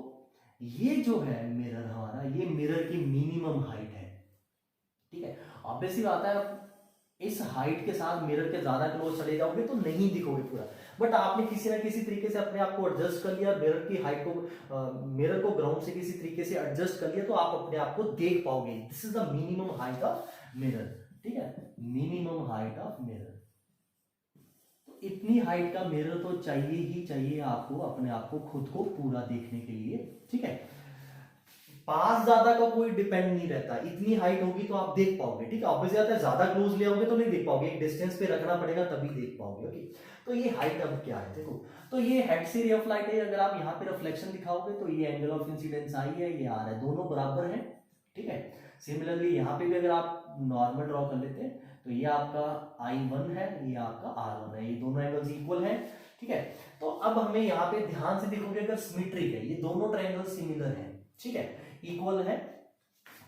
ये जो है मिरर हमारा, ये मिरर की मिनिमम हाइट है, ठीक है। ऑब्वियसली बात है आप इस हाइट के साथ मिरर के ज्यादा क्लोज चले जाओगे तो नहीं दिखोगे पूरा, बट आपने किसी ना किसी तरीके से अपने आप को एडजस्ट कर लिया, मिरर की हाइट को मिरर को ग्राउंड से किसी तरीके से एडजस्ट कर लिया, तो आप अपने आप को देख पाओगे। This is the minimum height of mirror, ठीक है, मिनिमम हाइट ऑफ मिरर। तो इतनी हाइट का मिरर तो चाहिए ही चाहिए आपको अपने आप को खुद को पूरा देखने के लिए, ठीक है। पास ज्यादा का कोई डिपेंड नहीं रहता, इतनी हाइट होगी तो आप देख पाओगे, ठीक है। ऑब्वियसली आता है ज्यादा क्लोज ले आओगे तो नहीं देख पाओगे, एक डिस्टेंस पे रखना पड़ेगा तभी देख पाओगे, ओके। तो ये हाइट अब क्या है देखो, तो ये हेड से रे ऑफ लाइट है, अगर आप यहाँ पे रिफ्लेक्शन दिखाओगे तो ये एंगल ऑफ इंसिडेंस आई है, ये आर है, दोनों बराबर है, ठीक है। सिमिलरली यहाँ पे भी अगर आप नॉर्मल ड्रॉ कर लेते हैं तो ये आपका I1 है, ये आपका R1 है, ये दोनों एंगल्स इक्वल हैं, ठीक है। तो अब हमें यहाँ पे ध्यान से देखोगे अगर सिमेट्रिक है, ये दोनों ट्रायंगल सिमिलर है, ठीक है, इक्वल है,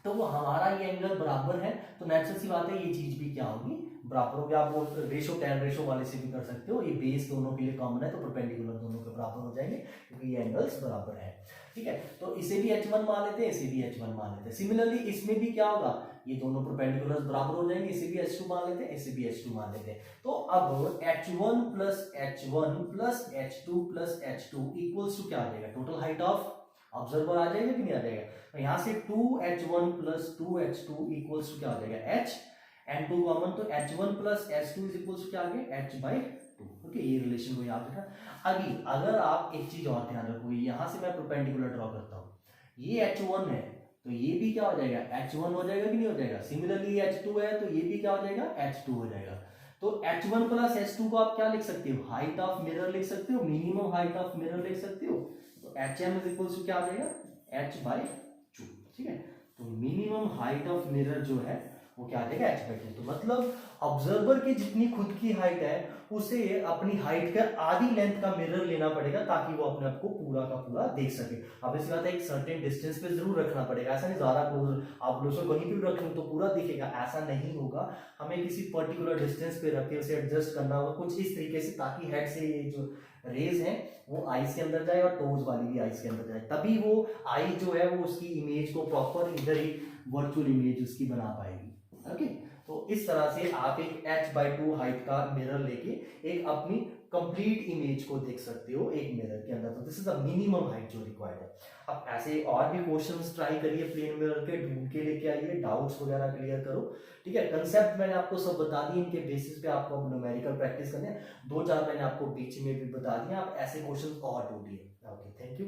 तो वो हमारा ये एंगल बराबर है, तो नेचुरल सी बात है ये चीज भी क्या होगी, बराबर होगी। आप वो रेशो tan रेशो वाले से भी कर सकते हो, ये बेस दोनों के लिए कॉमन है तो परपेंडिकुलर दोनों के बराबर हो जाएंगे क्योंकि ये एंगल्स बराबर है, ठीक है। तो इसे भी H1 मान लेते हैं, इसे भी H1 मान लेते हैं। सिमिलरली इसमें भी क्या होगा, ये दोनों परपेंडिकुलर बराबर हो जाएंगे, इसे भी H2 मान लेते हैं, इसे भी H2 मान लेते हैं। तो अब H1 plus H1 plus H2 plus H2 equals to क्या आ जाएगा, टोटल हाइट ऑफ ऑब्जर्वर आ जाएगा कि नहीं आ जाएगा। तो यहाँ से 2H1 plus 2H2 equals to क्या आ जाएगा, H एंड 2 कॉमन, तो H1 plus H2 is equals to क्या आ गया, H/2, ओके। ये रिलेशन को याद रखना। अभी अगर आप एक चीज और ध्यान रखो, यहाँ से मैं परपेंडिकुलर ड्रॉ करता हूँ, ये H1 है तो ये भी क्या हो जाएगा, H1 हो जाएगा कि नहीं हो जाएगा। सिमिलरली H2 है तो ये भी क्या हो जाएगा, H2 हो जाएगा। तो H1 प्लस H2 को आप क्या लिख सकते हो, हाइट ऑफ मिरर लिख सकते हो, मिनिमम हाइट ऑफ मिरर लिख सकते हो। तो HM इज इक्वल्स टू क्या आ जाएगा, H/2, ठीक है। तो मिनिमम हाइट ऑफ मिरर जो है वो क्या आ जाएगा, H/2। तो मतलब ऑब्जर्वर की जितनी खुद की हाइट है उसे अपनी हाइट का आधी लेंथ का मिरर लेना पड़ेगा ताकि वो अपने आप को पूरा का पूरा देख सके। अब इस बात है एक सर्टेन डिस्टेंस पे जरूर रखना पड़ेगा, ऐसा नहीं ज्यादा क्लोज आप लोग कहीं भी रख लो तो पूरा दिखेगा, ऐसा नहीं होगा। हमें किसी पर्टिकुलर डिस्टेंस पे रख के उसे एडजस्ट करना होगा कुछ इस तरीके से ताकि हेड से ये जो रेज है वो आईज के अंदर जाए और टोज वाली भी आईज के अंदर जाए, तभी वो आई जो है वो उसकी इमेज को प्रॉपर इधर ही वर्चुअल इमेज उसकी बना पाएगी, ओके। तो इस तरह से आप एक H/2 हाइट का मिरर लेके एक अपनी कंप्लीट इमेज को देख सकते हो एक मिरर के अंदर। तो this is the minimum height जो रिक्वायर्ड है। अब ऐसे और भी क्वेश्चंस ट्राई करिए प्लेन मिरर के, ढूंढ के लेके आइए, डाउट्स वगैरह क्लियर करो, ठीक है। कंसेप्ट मैंने आपको सब बता दिए, इनके बेसिस पे आपको अब न्यूमेरिकल प्रैक्टिस करने हैं, 2-4 मैंने आपको बीच में भी बता दिया, आप ऐसे क्वेश्चंस और ढूंढिए, ओके। Thank you.